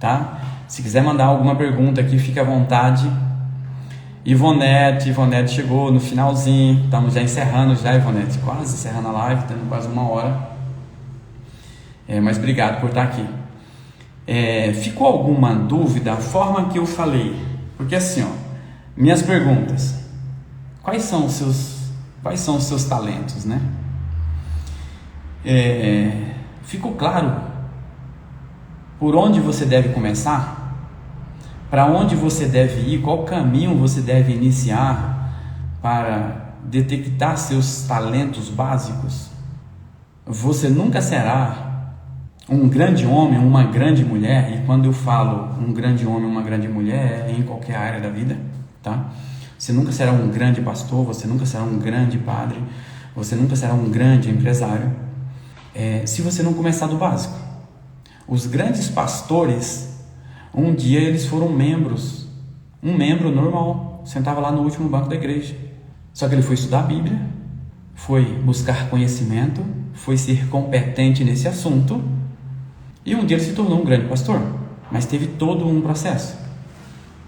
tá? Se quiser mandar alguma pergunta aqui, fique à vontade. Ivonete chegou no finalzinho. Estamos já encerrando Ivonete, quase encerrando a live, tendo quase 1 hora. Mas obrigado por estar aqui. Ficou alguma dúvida? A forma que eu falei, porque assim, minhas perguntas: quais são os seus talentos, né? Ficou claro por onde você deve começar? Para onde você deve ir? Qual caminho você deve iniciar para detectar seus talentos básicos? Você nunca será um grande homem, uma grande mulher, e quando eu falo um grande homem, uma grande mulher, é em qualquer área da vida, tá? Você nunca será um grande pastor, você nunca será um grande padre, você nunca será um grande empresário, se você não começar do básico. Os grandes pastores, um dia eles foram membros, um membro normal, sentava lá no último banco da igreja, só que ele foi estudar a Bíblia, foi buscar conhecimento, foi ser competente nesse assunto, e um dia ele se tornou um grande pastor, mas teve todo um processo.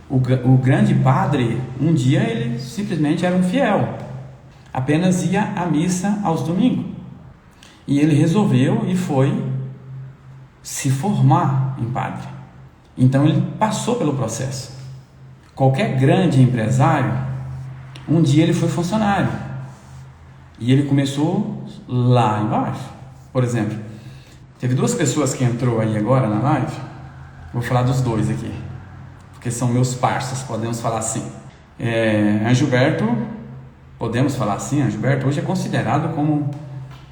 O grande padre, um dia ele simplesmente era um fiel, apenas ia à missa aos domingos, e ele resolveu e foi se formar em padre. Então ele passou pelo processo. Qualquer grande empresário, um dia ele foi funcionário, e ele começou lá embaixo. Por exemplo, teve 2 pessoas que entrou aí agora na live. Vou falar dos 2 aqui, porque são meus parceiros, podemos falar assim. Anjoberto, podemos falar assim, Anjoberto hoje é considerado como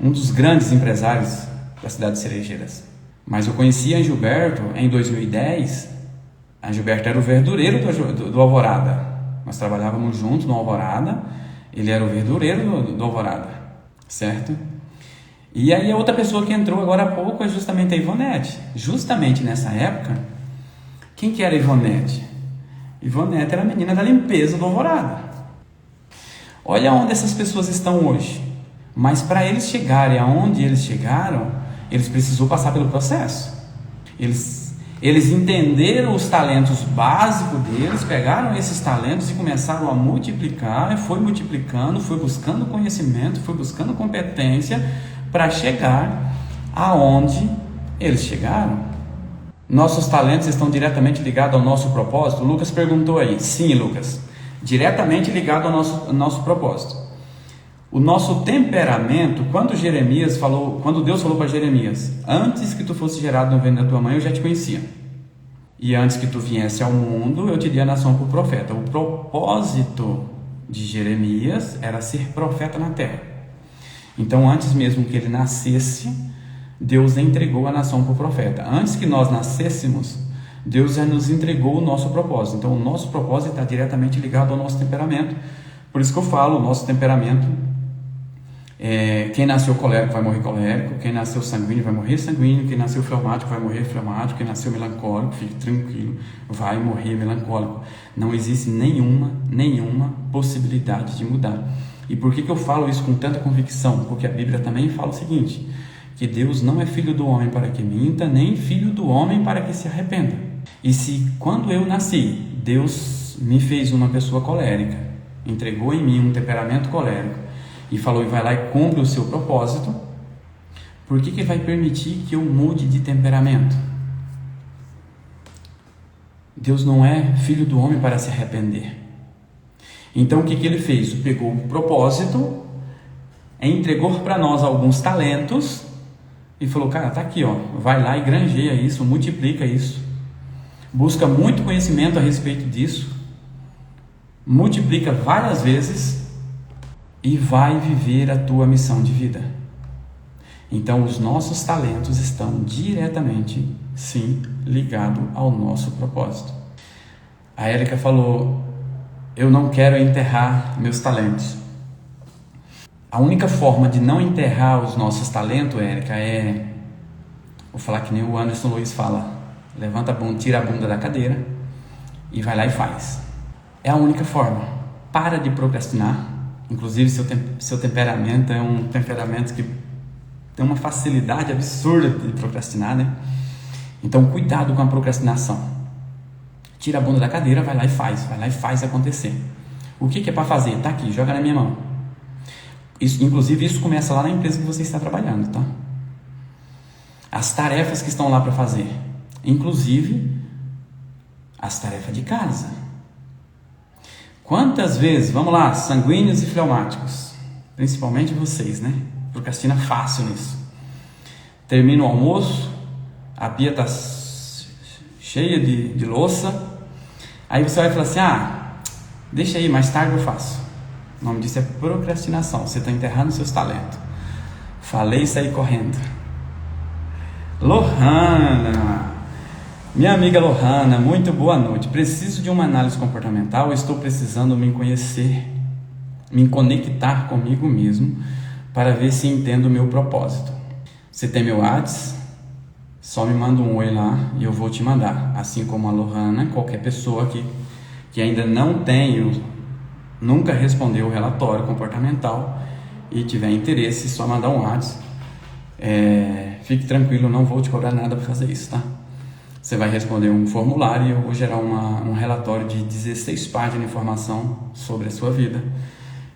um dos grandes empresários da cidade de Cerejeiras. Mas eu conheci Anjoberto em 2010. Anjoberto era o verdureiro do Alvorada. Nós trabalhávamos juntos no Alvorada. Ele era o verdureiro do Alvorada, certo? E aí a outra pessoa que entrou agora há pouco é justamente a Ivonete. Justamente nessa época, quem que era a Ivonete? Ivonete era a menina da limpeza do Alvorada. Olha onde essas pessoas estão hoje. Mas para eles chegarem aonde eles chegaram, eles precisaram passar pelo processo. Eles entenderam os talentos básicos deles, pegaram esses talentos e começaram a multiplicar, foi multiplicando, foi buscando conhecimento, foi buscando competência para chegar aonde eles chegaram. Nossos talentos estão diretamente ligados ao nosso propósito? Lucas perguntou aí. Sim, Lucas, diretamente ligado ao nosso propósito. O nosso temperamento, quando Deus falou para Jeremias: antes que tu fosse gerado no ventre da tua mãe, eu já te conhecia, e antes que tu viesse ao mundo, eu te dei a nação por profeta. O propósito de Jeremias era ser profeta na terra. Então, antes mesmo que ele nascesse, Deus entregou a nação por profeta. Antes que nós nascêssemos, Deus já nos entregou o nosso propósito. Então, o nosso propósito está diretamente ligado ao nosso temperamento. Por isso que eu falo, o nosso temperamento, quem nasceu colérico vai morrer colérico, quem nasceu sanguíneo vai morrer sanguíneo, quem nasceu fleumático vai morrer fleumático, quem nasceu melancólico, fique tranquilo, vai morrer melancólico. Não existe nenhuma possibilidade de mudar. E por que eu falo isso com tanta convicção? Porque a Bíblia também fala o seguinte, que Deus não é filho do homem para que minta, nem filho do homem para que se arrependa. E se quando eu nasci, Deus me fez uma pessoa colérica, entregou em mim um temperamento colérico, e falou, e vai lá e cumpre o seu propósito, por que ele vai permitir que eu mude de temperamento? Deus não é filho do homem para se arrepender. Então o que ele fez? Pegou o propósito, entregou para nós alguns talentos, e falou, cara, tá aqui, vai lá e granjeia isso, multiplica isso, busca muito conhecimento a respeito disso, multiplica várias vezes, e vai viver a tua missão de vida. Então, os nossos talentos estão diretamente, sim, ligados ao nosso propósito. A Érica falou: eu não quero enterrar meus talentos. A única forma de não enterrar os nossos talentos, Érica, vou falar que nem o Anderson Luiz fala: levanta a bunda, tira a bunda da cadeira e vai lá e faz. É a única forma. Para de procrastinar. Inclusive, seu temperamento é um temperamento que tem uma facilidade absurda de procrastinar, né? Então, cuidado com a procrastinação. Tira a bunda da cadeira, vai lá e faz acontecer. O que é para fazer? Tá aqui, joga na minha mão. Inclusive, isso começa lá na empresa que você está trabalhando, tá? As tarefas que estão lá para fazer, inclusive as tarefas de casa. Quantas vezes, vamos lá, sanguíneos e fleumáticos, principalmente vocês, né? Procrastina fácil nisso. Termina o almoço, a pia está cheia de louça, aí você vai falar assim: deixa aí, mais tarde eu faço. O nome disso é procrastinação. Você está enterrando seus talentos. Falei e saí correndo. Lohana, minha amiga Lohana, muito boa noite. Preciso de uma análise comportamental. Estou precisando me conhecer, me conectar comigo mesmo para ver se entendo o meu propósito. Você tem meu WhatsApp? Só me manda um oi lá e eu vou te mandar. Assim como a Lohana, qualquer pessoa que ainda nunca respondeu o relatório comportamental e tiver interesse, só mandar um WhatsApp. Fique tranquilo, não vou te cobrar nada para fazer isso, tá? Você vai responder um formulário e eu vou gerar um relatório de 16 páginas de informação sobre a sua vida.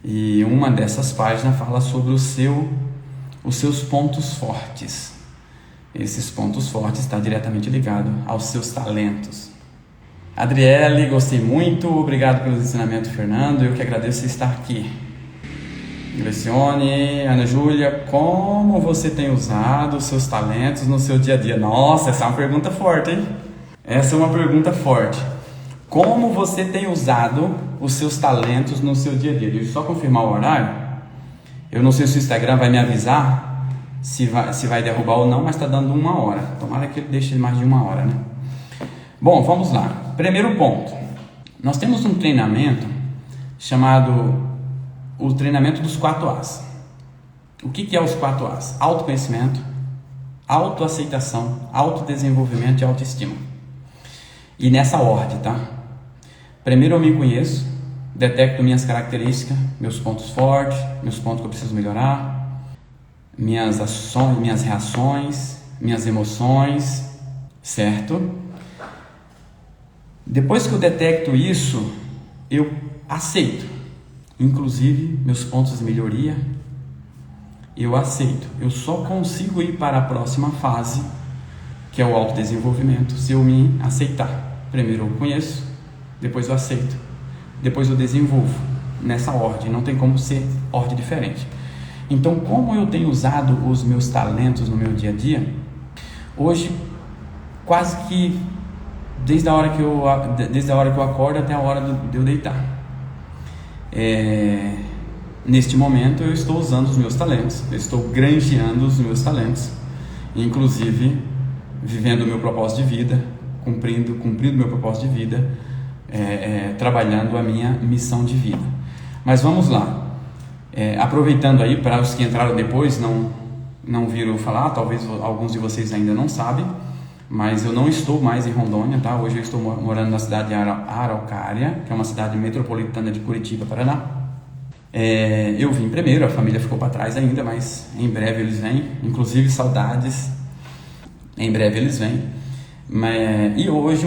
E uma dessas páginas fala sobre os seus pontos fortes. Esses pontos fortes estão diretamente ligados aos seus talentos. Adriele, gostei muito. Obrigado pelo ensinamento, Fernando. Eu que agradeço você estar aqui. Grecione, Ana Júlia, como você tem usado os seus talentos no seu dia a dia? Nossa, essa é uma pergunta forte, hein? Essa é uma pergunta forte. Como você tem usado os seus talentos no seu dia a dia? Deixa eu só confirmar o horário. Eu não sei se o Instagram vai me avisar se vai derrubar ou não, mas está dando 1 hora. Tomara que ele deixe mais de 1 hora, né? Bom, vamos lá. Primeiro ponto. Nós temos um treinamento chamado o treinamento dos 4 As. O que é os 4 As? Autoconhecimento, autoaceitação, autodesenvolvimento e autoestima. E nessa ordem, tá? Primeiro eu me conheço, detecto minhas características, meus pontos fortes, meus pontos que eu preciso melhorar, minhas ações, minhas reações, minhas emoções, certo? Depois que eu detecto isso, eu aceito, inclusive meus pontos de melhoria, eu aceito. Eu só consigo ir para a próxima fase, que é o autodesenvolvimento, se eu me aceitar. Primeiro eu conheço, depois eu aceito, depois eu desenvolvo, nessa ordem, não tem como ser ordem diferente. Então, como eu tenho usado os meus talentos no meu dia a dia, hoje, quase que desde a hora que eu acordo até a hora de eu deitar. Neste momento eu estou usando os meus talentos, eu estou granjeando os meus talentos, inclusive vivendo o meu propósito de vida, cumprindo o meu propósito de vida, trabalhando a minha missão de vida. Mas vamos lá, aproveitando aí para os que entraram depois, não viram falar, talvez alguns de vocês ainda não sabem, mas eu não estou mais em Rondônia, tá? Hoje eu estou morando na cidade de Araucária, que é uma cidade metropolitana de Curitiba, Paraná. Eu vim primeiro, a família ficou para trás ainda, mas em breve eles vêm, inclusive saudades, em breve eles vêm. E hoje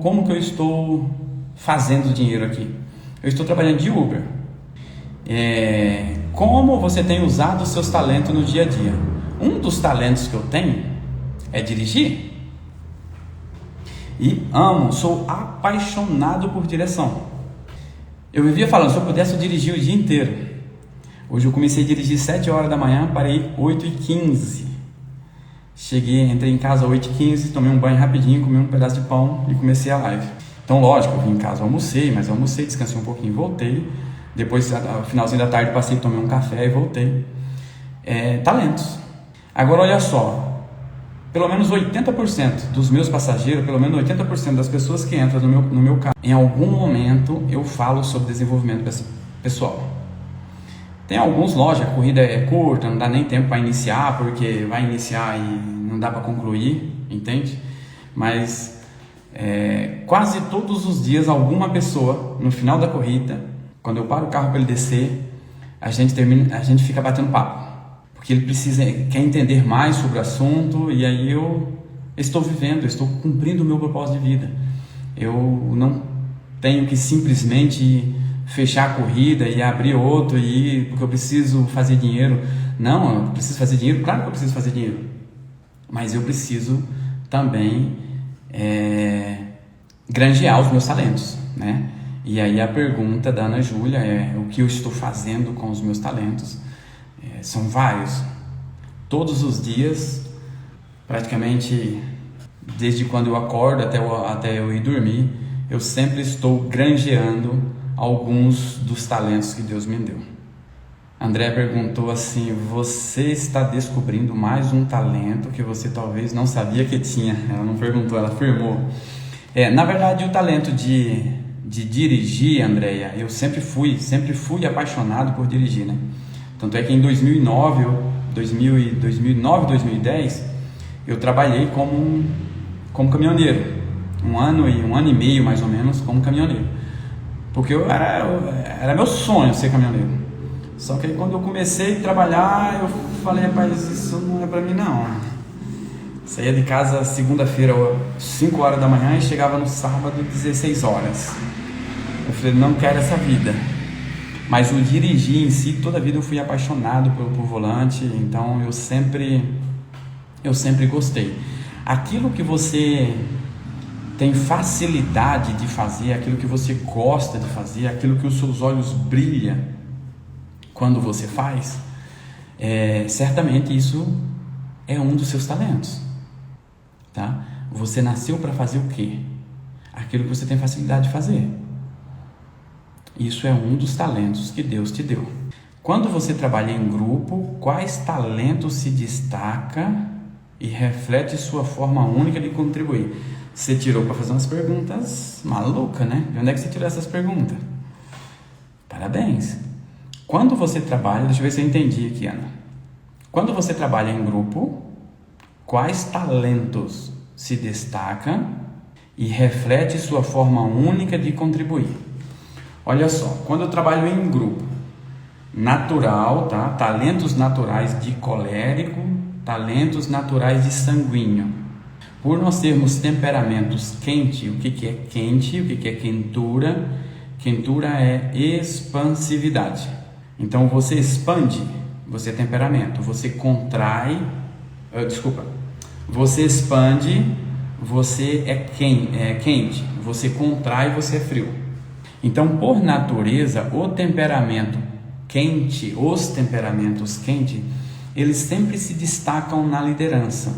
como que eu estou fazendo dinheiro aqui? Eu estou trabalhando de Uber. Como você tem usado os seus talentos no dia a dia? Um dos talentos que eu tenho é dirigir. E sou apaixonado por direção. Eu vivia falando, se eu pudesse eu dirigia o dia inteiro. Hoje eu comecei a dirigir 7 horas da manhã, parei 8h15. Entrei em casa às 8h15, tomei um banho rapidinho, comi um pedaço de pão e comecei a live. Então lógico, eu vim em casa, almocei, descansei um pouquinho e voltei. Depois, no finalzinho da tarde, tomei um café e voltei. Talentos. Agora olha só, pelo menos 80% dos meus passageiros, pelo menos 80% das pessoas que entram no meu carro, em algum momento eu falo sobre desenvolvimento pessoal. Tem alguns, lógico, a corrida é curta, não dá nem tempo para iniciar, porque vai iniciar e não dá para concluir, entende? Mas quase todos os dias alguma pessoa, no final da corrida, quando eu paro o carro para ele descer, a gente fica batendo papo. Porque ele quer entender mais sobre o assunto, e aí eu estou vivendo, eu estou cumprindo o meu propósito de vida. Eu não tenho que simplesmente fechar a corrida e abrir outro porque eu preciso fazer dinheiro. Não, eu preciso fazer dinheiro, claro que eu preciso fazer dinheiro, mas eu preciso também granjear os meus talentos, né? E aí a pergunta da Ana Júlia é: o que eu estou fazendo com os meus talentos? São vários. Todos os dias, praticamente desde quando eu acordo até eu ir dormir, eu sempre estou granjeando alguns dos talentos que Deus me deu. André perguntou assim: você está descobrindo mais um talento que você talvez não sabia que tinha? Ela não perguntou, ela afirmou. Na verdade, o talento de dirigir, Andréia, eu sempre fui apaixonado por dirigir, né? Tanto é que em 2009, 2010, eu trabalhei como caminhoneiro. Um ano e meio, mais ou menos, como caminhoneiro. Porque era meu sonho ser caminhoneiro. Só que aí, quando eu comecei a trabalhar, eu falei: rapaz, isso não é pra mim não. Saía de casa segunda-feira, 5 horas da manhã, e chegava no sábado, 16 horas. Eu falei: não quero essa vida. Mas o dirigir em si, toda a vida eu fui apaixonado por volante, então eu sempre gostei. Aquilo que você tem facilidade de fazer, aquilo que você gosta de fazer, aquilo que os seus olhos brilham quando você faz, certamente isso é um dos seus talentos, tá? Você nasceu para fazer o quê? Aquilo que você tem facilidade de fazer. Isso é um dos talentos que Deus te deu. Quando você trabalha em grupo, quais talentos se destaca e reflete sua forma única de contribuir? Você tirou para fazer umas perguntas malucas, né? De onde é que você tirou essas perguntas? Parabéns! Quando você trabalha, deixa eu ver se eu entendi aqui, Ana. Quando você trabalha em grupo, quais talentos se destacam e reflete sua forma única de contribuir? Olha só, quando eu trabalho em grupo, natural, tá? Talentos naturais de colérico, talentos naturais de sanguíneo. Por nós termos temperamentos quente, o que é quente, o que é quentura? Quentura é expansividade. Então você expande, você é temperamento. Você contrai, você expande, você é quente. Você contrai, você é frio. Então, por natureza, os temperamentos quentes, eles sempre se destacam na liderança.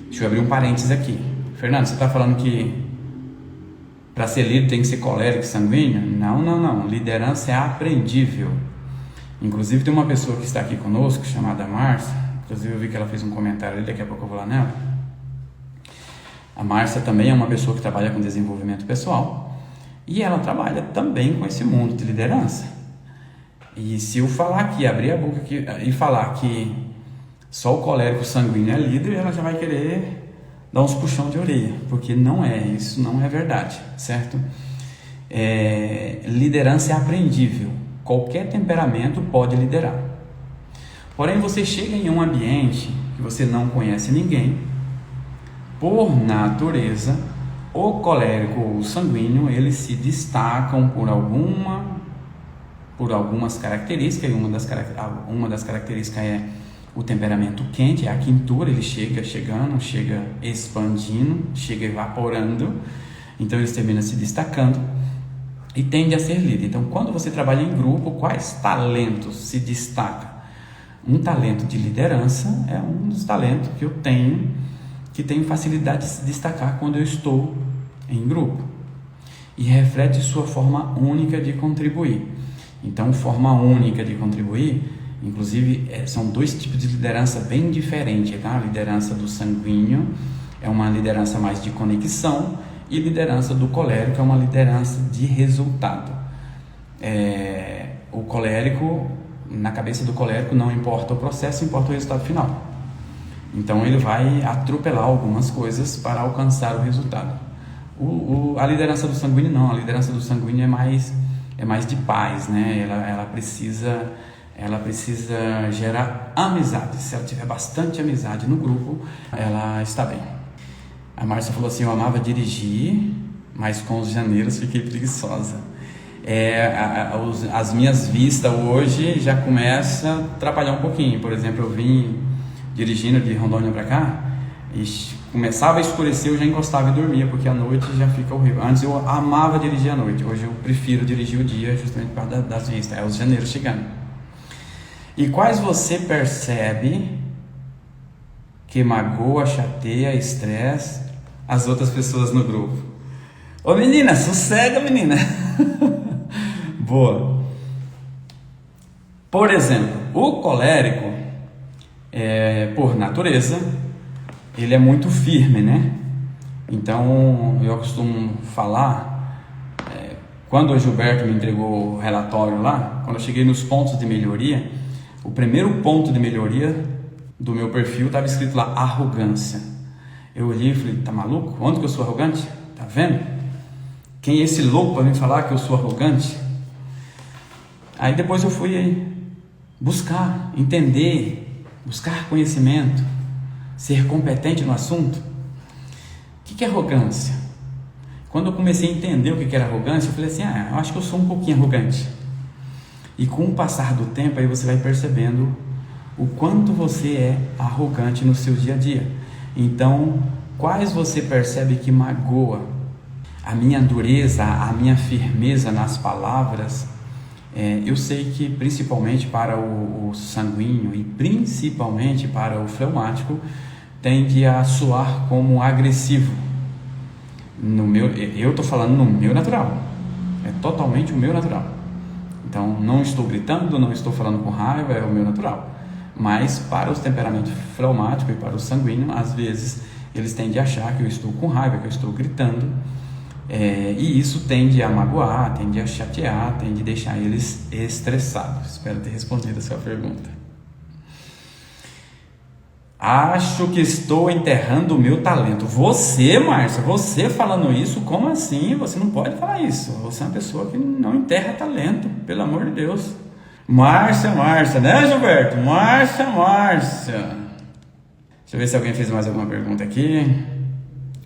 Deixa eu abrir um parênteses aqui. Fernando, você está falando que para ser líder tem que ser colérico e sanguíneo? Não. Liderança é aprendível. Inclusive, tem uma pessoa que está aqui conosco, chamada Márcia. Inclusive, eu vi que ela fez um comentário ali, daqui a pouco eu vou lá nela. A Márcia também é uma pessoa que trabalha com desenvolvimento pessoal. E ela trabalha também com esse mundo de liderança. E se eu falar aqui, abrir a boca aqui e falar que só o colérico sanguíneo é líder, ela já vai querer dar uns puxão de orelha, porque isso não é verdade, certo? Liderança é aprendível. Qualquer temperamento pode liderar. Porém, você chega em um ambiente que você não conhece ninguém, por natureza, o colérico ou o sanguíneo, eles se destacam por algumas características, e uma das características é o temperamento quente, é a quentura, ele chega chegando, chega expandindo, chega evaporando, então eles terminam se destacando e tende a ser líder. Então, quando você trabalha em grupo, quais talentos se destacam? Um talento de liderança é um dos talentos que eu tenho, que tenho facilidade de se destacar quando eu estou em grupo, e reflete sua forma única de contribuir. Então, forma única de contribuir Inclusive, são dois tipos de liderança bem diferentes, tá? A liderança do sanguíneo é uma liderança mais de conexão, e liderança do colérico é uma liderança de resultado. O colérico, na cabeça do colérico, não importa o processo, importa o resultado final. Então ele vai atropelar algumas coisas para alcançar o resultado. A liderança do sanguíneo não, a liderança do sanguíneo é mais de paz, né? Ela precisa gerar amizade. Se ela tiver bastante amizade no grupo, ela está bem. A Márcia falou assim: eu amava dirigir, mas com os janeiros fiquei preguiçosa. As minhas vistas hoje já começam a atrapalhar um pouquinho. Por exemplo, eu vim dirigindo de Rondônia para cá e começava a escurecer, eu já encostava e dormia, porque a noite já fica horrível. Antes eu amava dirigir à noite, hoje eu prefiro dirigir o dia, justamente por causa das vistas. Os janeiros chegando. E quais você percebe que magoa, chateia, estresse as outras pessoas no grupo? Ô menina, sossega, menina. Boa. Por exemplo, o colérico, por natureza, ele é muito firme, né? Então, eu costumo falar, quando o Gilberto me entregou o relatório lá, quando eu cheguei nos pontos de melhoria, o primeiro ponto de melhoria do meu perfil estava escrito lá, arrogância. Eu olhei e falei, tá maluco? Onde que eu sou arrogante? Tá vendo? Quem é esse louco para me falar que eu sou arrogante? Aí depois eu fui buscar, entender, buscar conhecimento, ser competente no assunto. O que é arrogância? Quando eu comecei a entender o que era arrogância, eu falei assim, eu acho que eu sou um pouquinho arrogante. E com o passar do tempo, aí você vai percebendo o quanto você é arrogante no seu dia a dia. Então, quais você percebe que magoa? A minha dureza, a minha firmeza nas palavras, eu sei que principalmente para o sanguíneo e principalmente para o fleumático, tende a soar como agressivo. Eu estou falando no meu natural, é totalmente o meu natural. Então, não estou gritando, não estou falando com raiva, é o meu natural. Mas para os temperamentos fleumático e para o sanguíneo, às vezes eles tendem a achar que eu estou com raiva, que eu estou gritando, e isso tende a magoar, tende a chatear, tende a deixar eles estressados. Espero ter respondido a sua pergunta. Acho que estou enterrando o meu talento. Você, Márcia, você falando isso, como assim? Você não pode falar isso. Você é uma pessoa que não enterra talento, pelo amor de Deus. Márcia, né, Gilberto? Márcia. Deixa eu ver se alguém fez mais alguma pergunta aqui.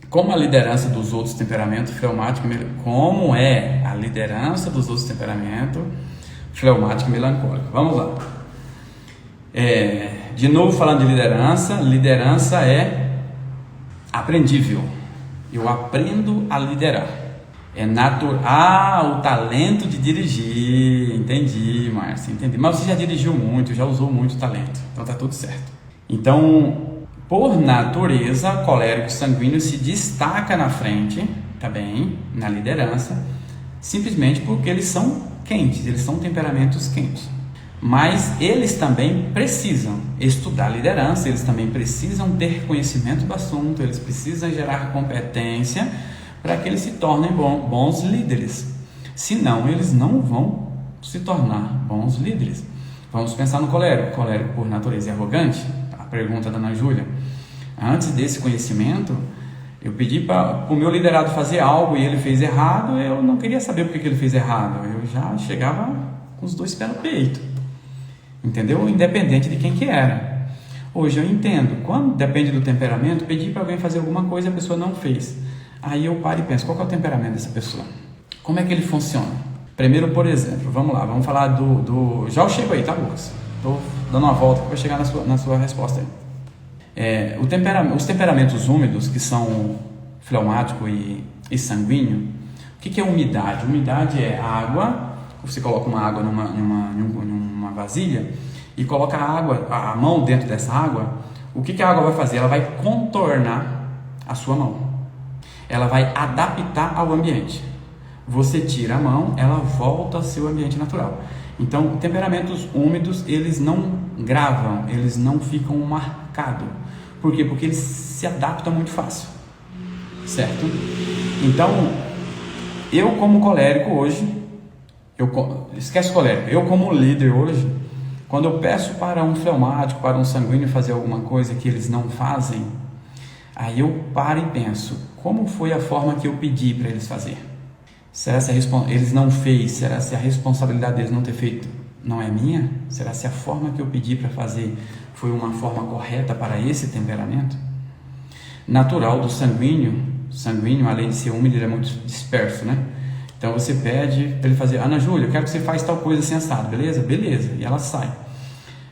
Como a liderança dos outros temperamentos fleumático, como é a liderança dos outros temperamentos fleumático e melancólico? Vamos lá. De novo falando de liderança é aprendível. Eu aprendo a liderar. O talento de dirigir. Entendi, Márcia, entendi. Mas você já dirigiu muito, já usou muito talento, então tá tudo certo. Então, por natureza, colérico sanguíneo se destaca na frente, tá bem, na liderança, simplesmente porque eles são quentes, eles são temperamentos quentes. Mas eles também precisam estudar liderança, eles também precisam ter conhecimento do assunto, eles precisam gerar competência para que eles se tornem bons líderes. Senão, eles não vão se tornar bons líderes. Vamos pensar no colérico. O colérico, por natureza, é arrogante? A pergunta da Ana Júlia. Antes desse conhecimento, eu pedi para o meu liderado fazer algo e ele fez errado, eu não queria saber por que ele fez errado. Eu já chegava com os dois pés no peito. Entendeu? Independente de quem que era. Hoje eu entendo. Quando depende do temperamento, pedi para alguém fazer alguma coisa e a pessoa não fez. Aí eu paro e penso, qual que é o temperamento dessa pessoa? Como é que ele funciona? Primeiro, por exemplo, vamos lá, vamos falar do... Já eu chego aí, tá, Lucas? Estou dando uma volta para chegar na sua resposta aí. Os temperamentos úmidos, que são fleumático e sanguíneo, o que é umidade? Umidade é água, você coloca uma água numa vasilha e coloca a mão dentro dessa água. O que a água vai fazer? Ela vai contornar a sua mão. Ela vai adaptar ao ambiente. Você tira a mão, ela volta ao seu ambiente natural. Então, temperamentos úmidos, eles não gravam, eles não ficam marcados. Por quê? Porque eles se adaptam muito fácil, certo? Então, eu como colérico hoje, esquece colérico, eu como líder hoje, quando eu peço para um fleumático, para um sanguíneo fazer alguma coisa que eles não fazem, aí eu paro e penso, como foi a forma que eu pedi para eles fazer? Será se eles não fez? Será se a responsabilidade deles não ter feito não é minha? Será se a forma que eu pedi para fazer foi uma forma correta para esse temperamento? Natural do sanguíneo, além de ser úmido, ele é muito disperso, né? Então você pede para ele fazer, Ana Júlia, eu quero que você faça tal coisa assim assado, beleza? Beleza, e ela sai.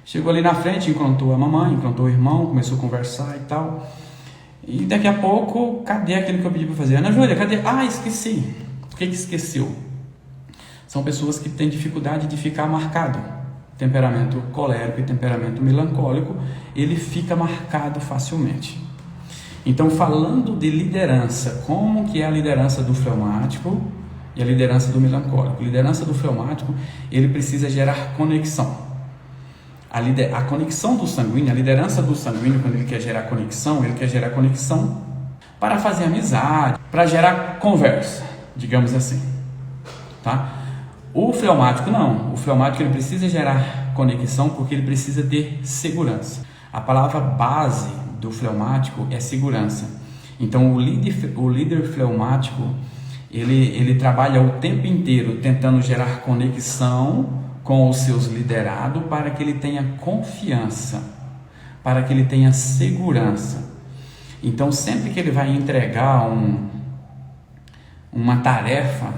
Chegou ali na frente, encontrou a mamãe, encontrou o irmão, começou a conversar e tal. E daqui a pouco, cadê aquele que eu pedi para fazer? Ana Júlia, cadê? Ah, esqueci. Por que esqueceu? São pessoas que têm dificuldade de ficar marcado. Temperamento colérico e temperamento melancólico, ele fica marcado facilmente. Então, falando de liderança, como que é a liderança do fleumático e a liderança do melancólico? A liderança do fleumático, ele precisa gerar conexão. A conexão do sanguíneo, a liderança do sanguíneo, quando ele quer gerar conexão para fazer amizade, para gerar conversa, digamos assim, tá? O fleumático não. O fleumático ele precisa gerar conexão porque ele precisa ter segurança. A palavra base do fleumático é segurança. Então o líder fleumático ele trabalha o tempo inteiro tentando gerar conexão com os seus liderados para que ele tenha confiança, para que ele tenha segurança. Então sempre que ele vai entregar uma tarefa,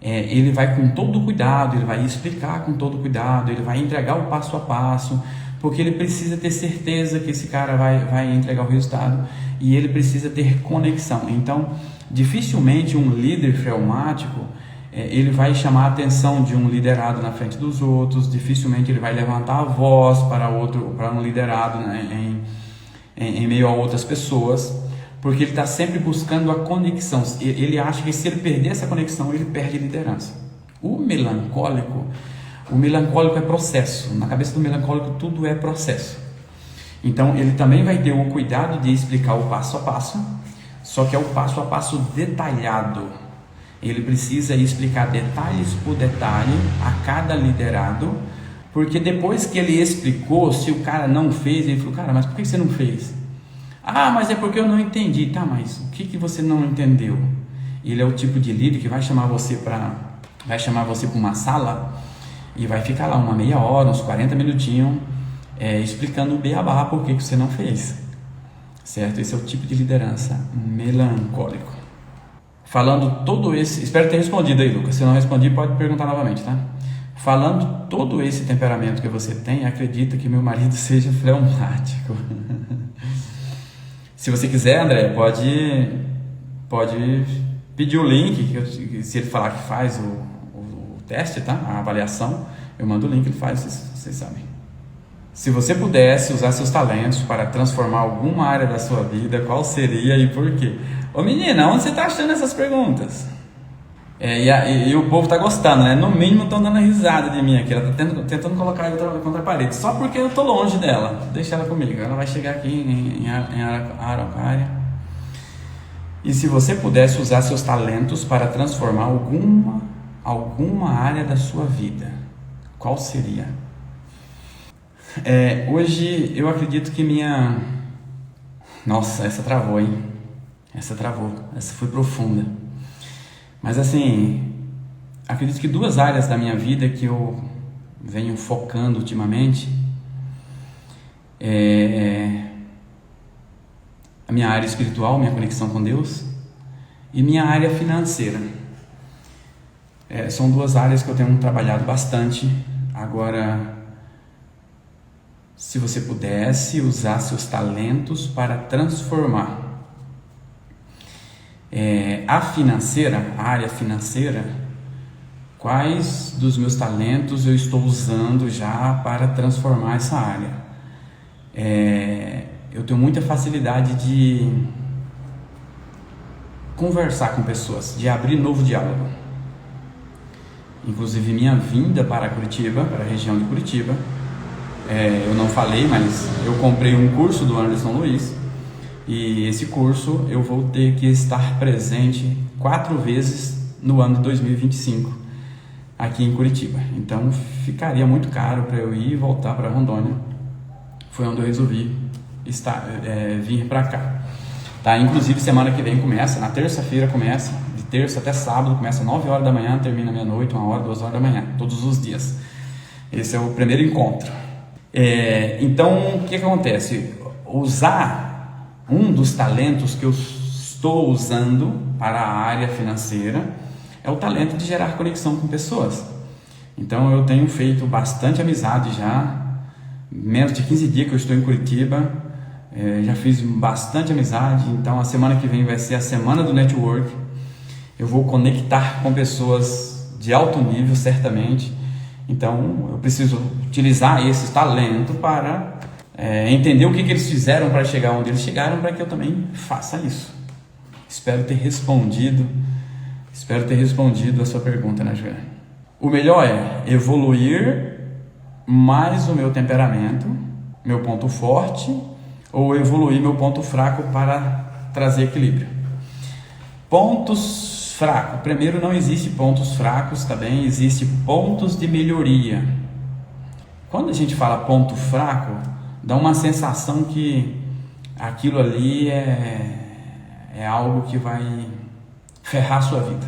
ele vai com todo cuidado, ele vai explicar com todo cuidado, ele vai entregar o passo a passo, porque ele precisa ter certeza que esse cara vai entregar o resultado e ele precisa ter conexão. Então, dificilmente um líder fleumático ele vai chamar a atenção de um liderado na frente dos outros, dificilmente ele vai levantar a voz para um liderado, né, em meio a outras pessoas, porque ele está sempre buscando a conexão. Ele acha que se ele perder essa conexão, ele perde liderança. O melancólico é processo. Na cabeça do melancólico tudo é processo. Então ele também vai ter o cuidado de explicar o passo a passo, só que é o passo a passo detalhado. Ele precisa explicar detalhes por detalhe a cada liderado, porque depois que ele explicou, se o cara não fez, ele falou, cara, mas por que você não fez? Ah, mas é porque eu não entendi. Tá, mas o que você não entendeu? Ele é o tipo de líder que vai chamar você para uma sala e vai ficar lá uma meia hora, uns 40 minutinhos, explicando o beabá por que você não fez. Certo? Esse é o tipo de liderança melancólico. Falando todo esse... Espero ter respondido aí, Lucas. Se não respondi, pode perguntar novamente, tá? Falando todo esse temperamento que você tem, acredita que meu marido seja fleumático. Se você quiser, André, pode pedir o link, que se ele falar que faz o teste, tá? A avaliação, eu mando o link, ele faz, vocês sabem. Se você pudesse usar seus talentos para transformar alguma área da sua vida, qual seria e por quê? Ô menina, onde você está achando essas perguntas? E o povo está gostando, né? No mínimo estão dando risada de mim aqui. Ela está tentando colocar eu contra a parede, só porque eu estou longe dela. Deixa ela comigo, ela vai chegar aqui em Araucária. E se você pudesse usar seus talentos para transformar alguma área da sua vida, qual seria? Hoje eu acredito que Nossa, essa travou, hein? Essa foi profunda. Mas assim, acredito que 2 áreas da minha vida que eu venho focando ultimamente a minha área espiritual, minha conexão com Deus, e minha área financeira. São 2 áreas que eu tenho trabalhado bastante. Agora, se você pudesse usar seus talentos para transformar a área financeira, quais dos meus talentos eu estou usando já para transformar essa área? Eu tenho muita facilidade de conversar com pessoas, de abrir novo diálogo. inclusive minha vinda para Curitiba, para a região de Curitiba. Eu não falei, mas eu comprei um curso do Anderson Luiz, e esse curso eu vou ter que estar presente 4 vezes no ano de 2025 aqui em Curitiba. Então ficaria muito caro para eu ir e voltar para Rondônia. Foi onde eu resolvi vir para cá. Tá? Inclusive semana que vem começa, na terça-feira começa, de terça até sábado, começa 9 horas da manhã, termina meia-noite, 1 hora, 2 horas da manhã, todos os dias. Esse é o primeiro encontro. Então, o que acontece? Usar um dos talentos que eu estou usando para a área financeira é o talento de gerar conexão com pessoas. Então, eu tenho feito bastante amizade já, menos de 15 dias que eu estou em Curitiba, já fiz bastante amizade. Então, a semana que vem vai ser a semana do network. Eu vou conectar com pessoas de alto nível, certamente. Então, eu preciso utilizar esse talento para entender o que eles fizeram para chegar onde eles chegaram, para que eu também faça isso. Espero ter respondido a sua pergunta, né, Joana? O melhor é evoluir mais o meu temperamento, meu ponto forte, ou evoluir meu ponto fraco para trazer equilíbrio. Pontos fracos. Primeiro, não existe pontos fracos, também existe pontos de melhoria. Quando a gente fala ponto fraco, dá uma sensação que aquilo ali é algo que vai ferrar a sua vida.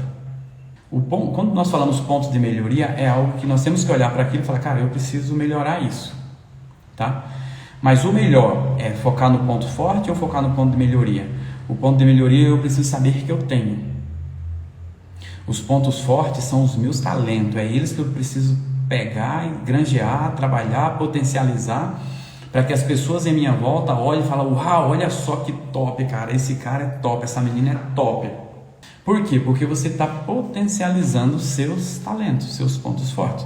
Quando nós falamos pontos de melhoria, é algo que nós temos que olhar para aquilo e falar, cara, eu preciso melhorar isso, tá? Mas o melhor é focar no ponto forte ou focar no ponto de melhoria? O ponto de melhoria eu preciso saber que eu tenho. Os pontos fortes são os meus talentos, é eles que eu preciso pegar, granjear, trabalhar, potencializar, para que as pessoas em minha volta olhem e falem, uau, olha só que top, cara, esse cara é top, essa menina é top. Por quê? Porque você está potencializando seus talentos, seus pontos fortes.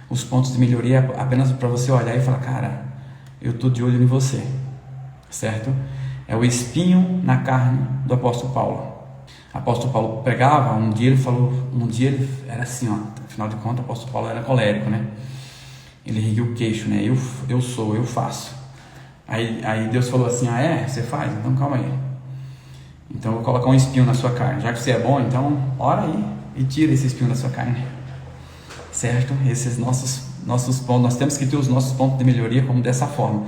Os pontos de melhoria é apenas para você olhar e falar, cara, eu estou de olho em você, certo? É o espinho na carne do apóstolo Paulo. O apóstolo Paulo pregava, um dia ele era assim, ó, afinal de contas o apóstolo Paulo era colérico, né? Ele ergueu o queixo, né? Eu faço. Aí Deus falou assim, você faz? Então calma aí. Então eu vou colocar um espinho na sua carne. Já que você é bom, então ora aí e tira esse espinho da sua carne. Certo? Esses nossos pontos, nós temos que ter os nossos pontos de melhoria como dessa forma.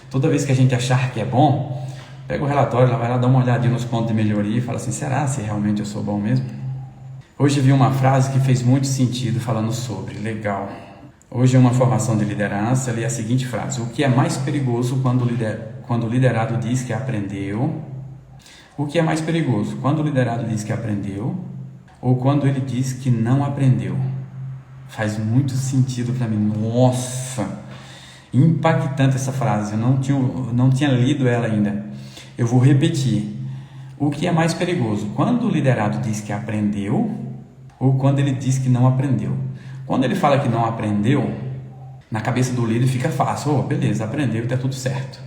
Toda vez que a gente achar que é bom, pega o relatório, vai lá dar uma olhadinha nos pontos de melhoria e fala assim, será se realmente eu sou bom mesmo? Hoje eu vi uma frase que fez muito sentido falando sobre, legal. Hoje é uma formação de liderança, li a seguinte frase, o que é mais perigoso quando o liderado diz que aprendeu? O que é mais perigoso, quando o liderado diz que aprendeu ou quando ele diz que não aprendeu? Faz muito sentido para mim, nossa, impactante essa frase, eu não tinha lido ela ainda. Eu vou repetir. O que é mais perigoso? Quando o liderado diz que aprendeu ou quando ele diz que não aprendeu? Quando ele fala que não aprendeu, na cabeça do líder fica fácil. Beleza, aprendeu e está tudo certo.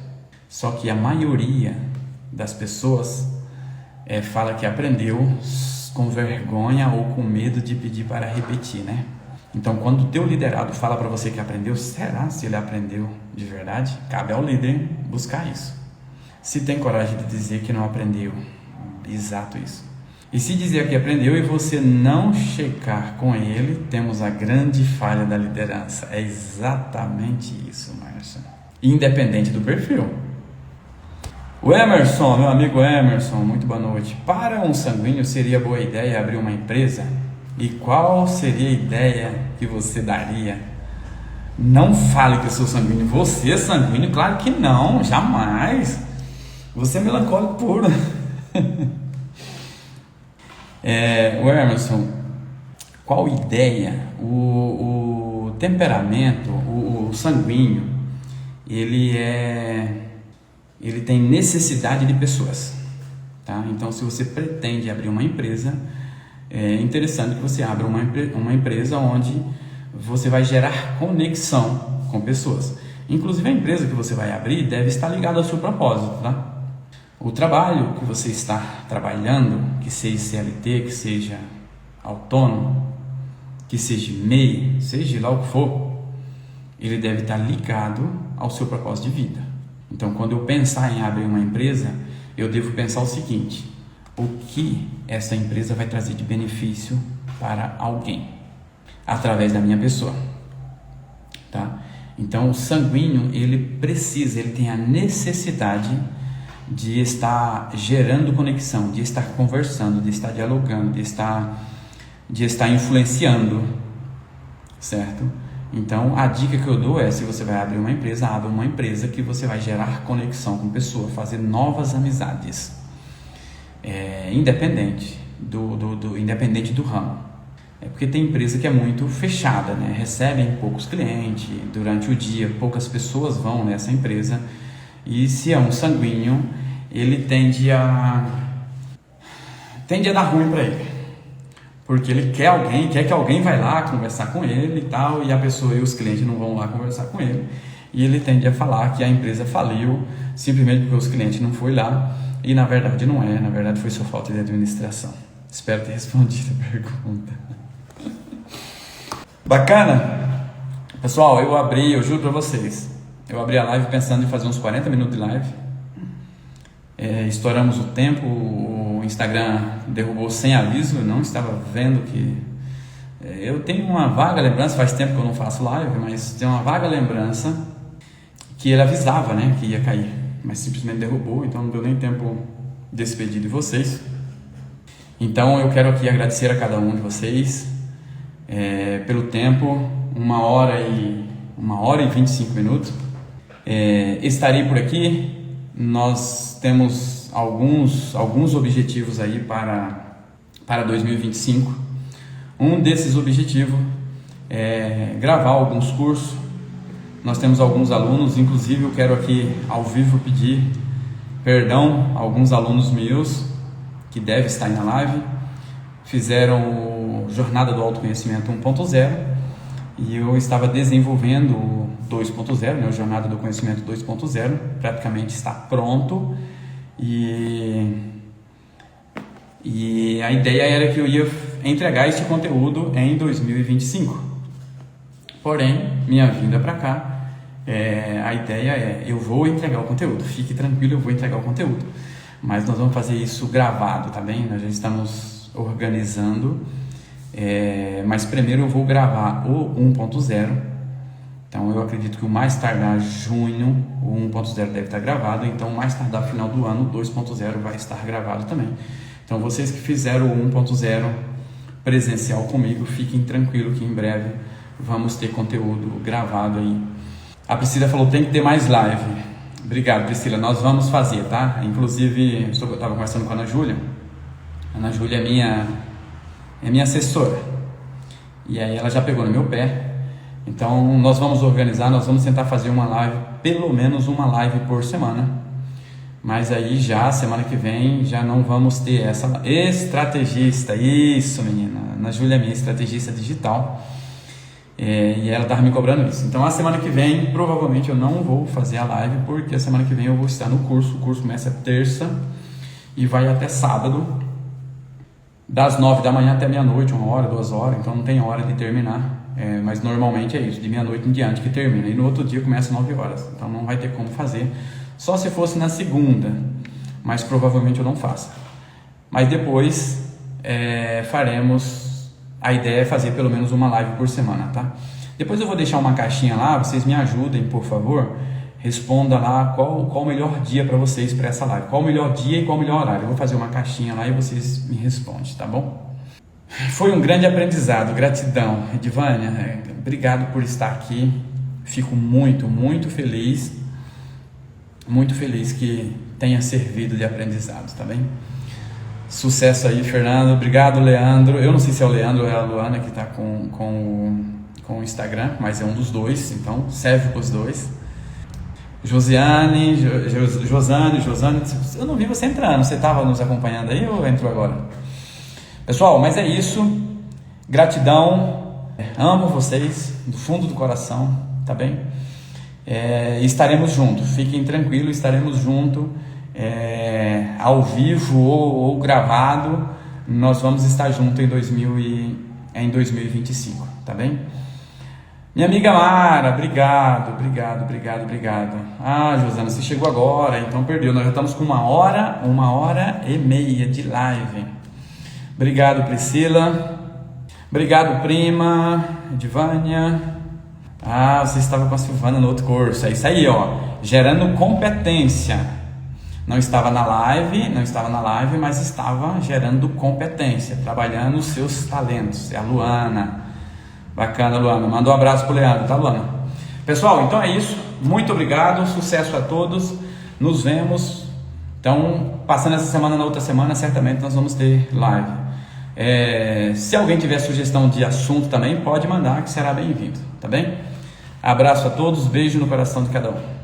Só que a maioria das pessoas fala que aprendeu com vergonha ou com medo de pedir para repetir, né? Então, quando o teu liderado fala para você que aprendeu, será se ele aprendeu de verdade? Cabe ao líder buscar isso. Se tem coragem de dizer que não aprendeu, exato isso. E se dizer que aprendeu e você não checar com ele, temos a grande falha da liderança. É exatamente isso, Márcia. Independente do perfil. O Emerson, meu amigo Emerson, muito boa noite. Para um sanguíneo, seria boa ideia abrir uma empresa? E qual seria a ideia que você daria? Não fale que eu sou sanguíneo. Você é sanguíneo? Claro que não, jamais. Você é melancólico puro. O Emerson, qual ideia? O temperamento, o sanguíneo, ele tem necessidade de pessoas, tá? Então, se você pretende abrir uma empresa, é interessante que você abra uma empresa onde você vai gerar conexão com pessoas. Inclusive, a empresa que você vai abrir deve estar ligada ao seu propósito, tá? O trabalho que você está trabalhando, que seja CLT, que seja autônomo, que seja MEI, seja lá o que for, ele deve estar ligado ao seu propósito de vida. Então, quando eu pensar em abrir uma empresa, eu devo pensar o seguinte: o que essa empresa vai trazer de benefício para alguém através da minha pessoa, tá? Então, o sanguíneo, ele tem a necessidade de estar gerando conexão, de estar conversando, de estar dialogando, de estar influenciando, certo? Então, a dica que eu dou é: se você vai abrir uma empresa, abra uma empresa que você vai gerar conexão com pessoas, fazer novas amizades, independente do ramo. Porque tem empresa que é muito fechada, né? Recebem poucos clientes, durante o dia poucas pessoas vão nessa empresa, e se é um sanguíneo, ele tende a dar ruim para ele, porque ele quer que alguém vai lá conversar com ele e tal, e a pessoa e os clientes não vão lá conversar com ele, e ele tende a falar que a empresa faliu simplesmente porque os clientes não foram lá, e na verdade não é, na verdade foi só falta de administração. Espero ter respondido a pergunta. Bacana? Pessoal, eu juro pra vocês, eu abri a live pensando em fazer uns 40 minutos de live, estouramos o tempo, o Instagram derrubou sem aviso, eu não estava vendo que... eu tenho uma vaga lembrança, faz tempo que eu não faço live, mas tem uma vaga lembrança que ele avisava, né, que ia cair, mas simplesmente derrubou, então não deu nem tempo de despedir de vocês. Então eu quero aqui agradecer a cada um de vocês pelo tempo, 1h e 25 minutos. Estarei por aqui. Nós temos alguns objetivos aí para 2025. Um desses objetivos é gravar alguns cursos. Nós temos alguns alunos, inclusive eu quero aqui ao vivo pedir perdão a alguns alunos meus que devem estar aí na live. Fizeram o Jornada do Autoconhecimento 1.0 e eu estava desenvolvendo o 2.0, né, o Jornada do Conhecimento 2.0, praticamente está pronto, e a ideia era que eu ia entregar este conteúdo em 2025. Porém, minha vinda para cá, a ideia é: eu vou entregar o conteúdo, fique tranquilo, eu vou entregar o conteúdo, mas nós vamos fazer isso gravado, tá bem? Nós já estamos organizando, mas primeiro eu vou gravar o 1.0. Então eu acredito que o mais tardar junho o 1.0 deve estar gravado, então o mais tardar final do ano o 2.0 vai estar gravado também. Então vocês que fizeram o 1.0 presencial comigo, fiquem tranquilos que em breve vamos ter conteúdo gravado aí. A Priscila falou: tem que ter mais live. Obrigado, Priscila, nós vamos fazer, tá? Inclusive eu estava conversando com a Ana Júlia. A Ana Júlia é minha assessora, e aí ela já pegou no meu pé. Então nós vamos organizar, nós vamos tentar fazer uma live, pelo menos uma live por semana, mas aí já semana que vem já não vamos ter essa estrategista. Isso, menina, Ana Júlia é minha estrategista digital, e ela estava me cobrando isso. Então a semana que vem provavelmente eu não vou fazer a live, porque a semana que vem eu vou estar no curso. O curso começa terça e vai até sábado, das 9 da manhã até meia-noite, 1 hora, 2 horas, então não tem hora de terminar, mas normalmente é isso, de meia-noite em diante que termina, e no outro dia começa 9 horas, então não vai ter como fazer, só se fosse na segunda, mas provavelmente eu não faço. Mas depois faremos, a ideia é fazer pelo menos uma live por semana, tá? Depois eu vou deixar uma caixinha lá, vocês me ajudem, por favor, responda lá qual o melhor dia para vocês para essa live, qual o melhor dia e qual o melhor horário. Eu vou fazer uma caixinha lá e vocês me respondem, tá bom? Foi um grande aprendizado, gratidão. Edivânia, obrigado por estar aqui, fico muito, muito feliz que tenha servido de aprendizado, tá bem? Sucesso aí, Fernando, obrigado, Leandro. Eu não sei se é o Leandro ou é a Luana que está com o Instagram, mas é um dos dois, então serve para os dois. Josiane, eu não vi você entrando, você estava nos acompanhando aí ou entrou agora? Pessoal, mas é isso, gratidão, amo vocês do fundo do coração, tá bem? Estaremos juntos, fiquem tranquilos, estaremos juntos, ao vivo ou gravado, nós vamos estar juntos em é em 2025, tá bem? Minha amiga Mara, obrigado. Ah, Josana, você chegou agora, então perdeu. Nós já estamos com 1h30 de live. Obrigado, Priscila. Obrigado, prima. Edvânia. Ah, você estava com a Silvana no outro curso. É isso aí, ó. Gerando competência. Não estava na live, mas estava gerando competência, trabalhando os seus talentos. É a Luana. Bacana, Luana. Manda um abraço pro Leandro, tá, Luana? Pessoal, então é isso. Muito obrigado. Sucesso a todos. Nos vemos. Então, passando essa semana, na outra semana, certamente nós vamos ter live. Se alguém tiver sugestão de assunto também, pode mandar, que será bem-vindo, tá bem? Abraço a todos. Beijo no coração de cada um.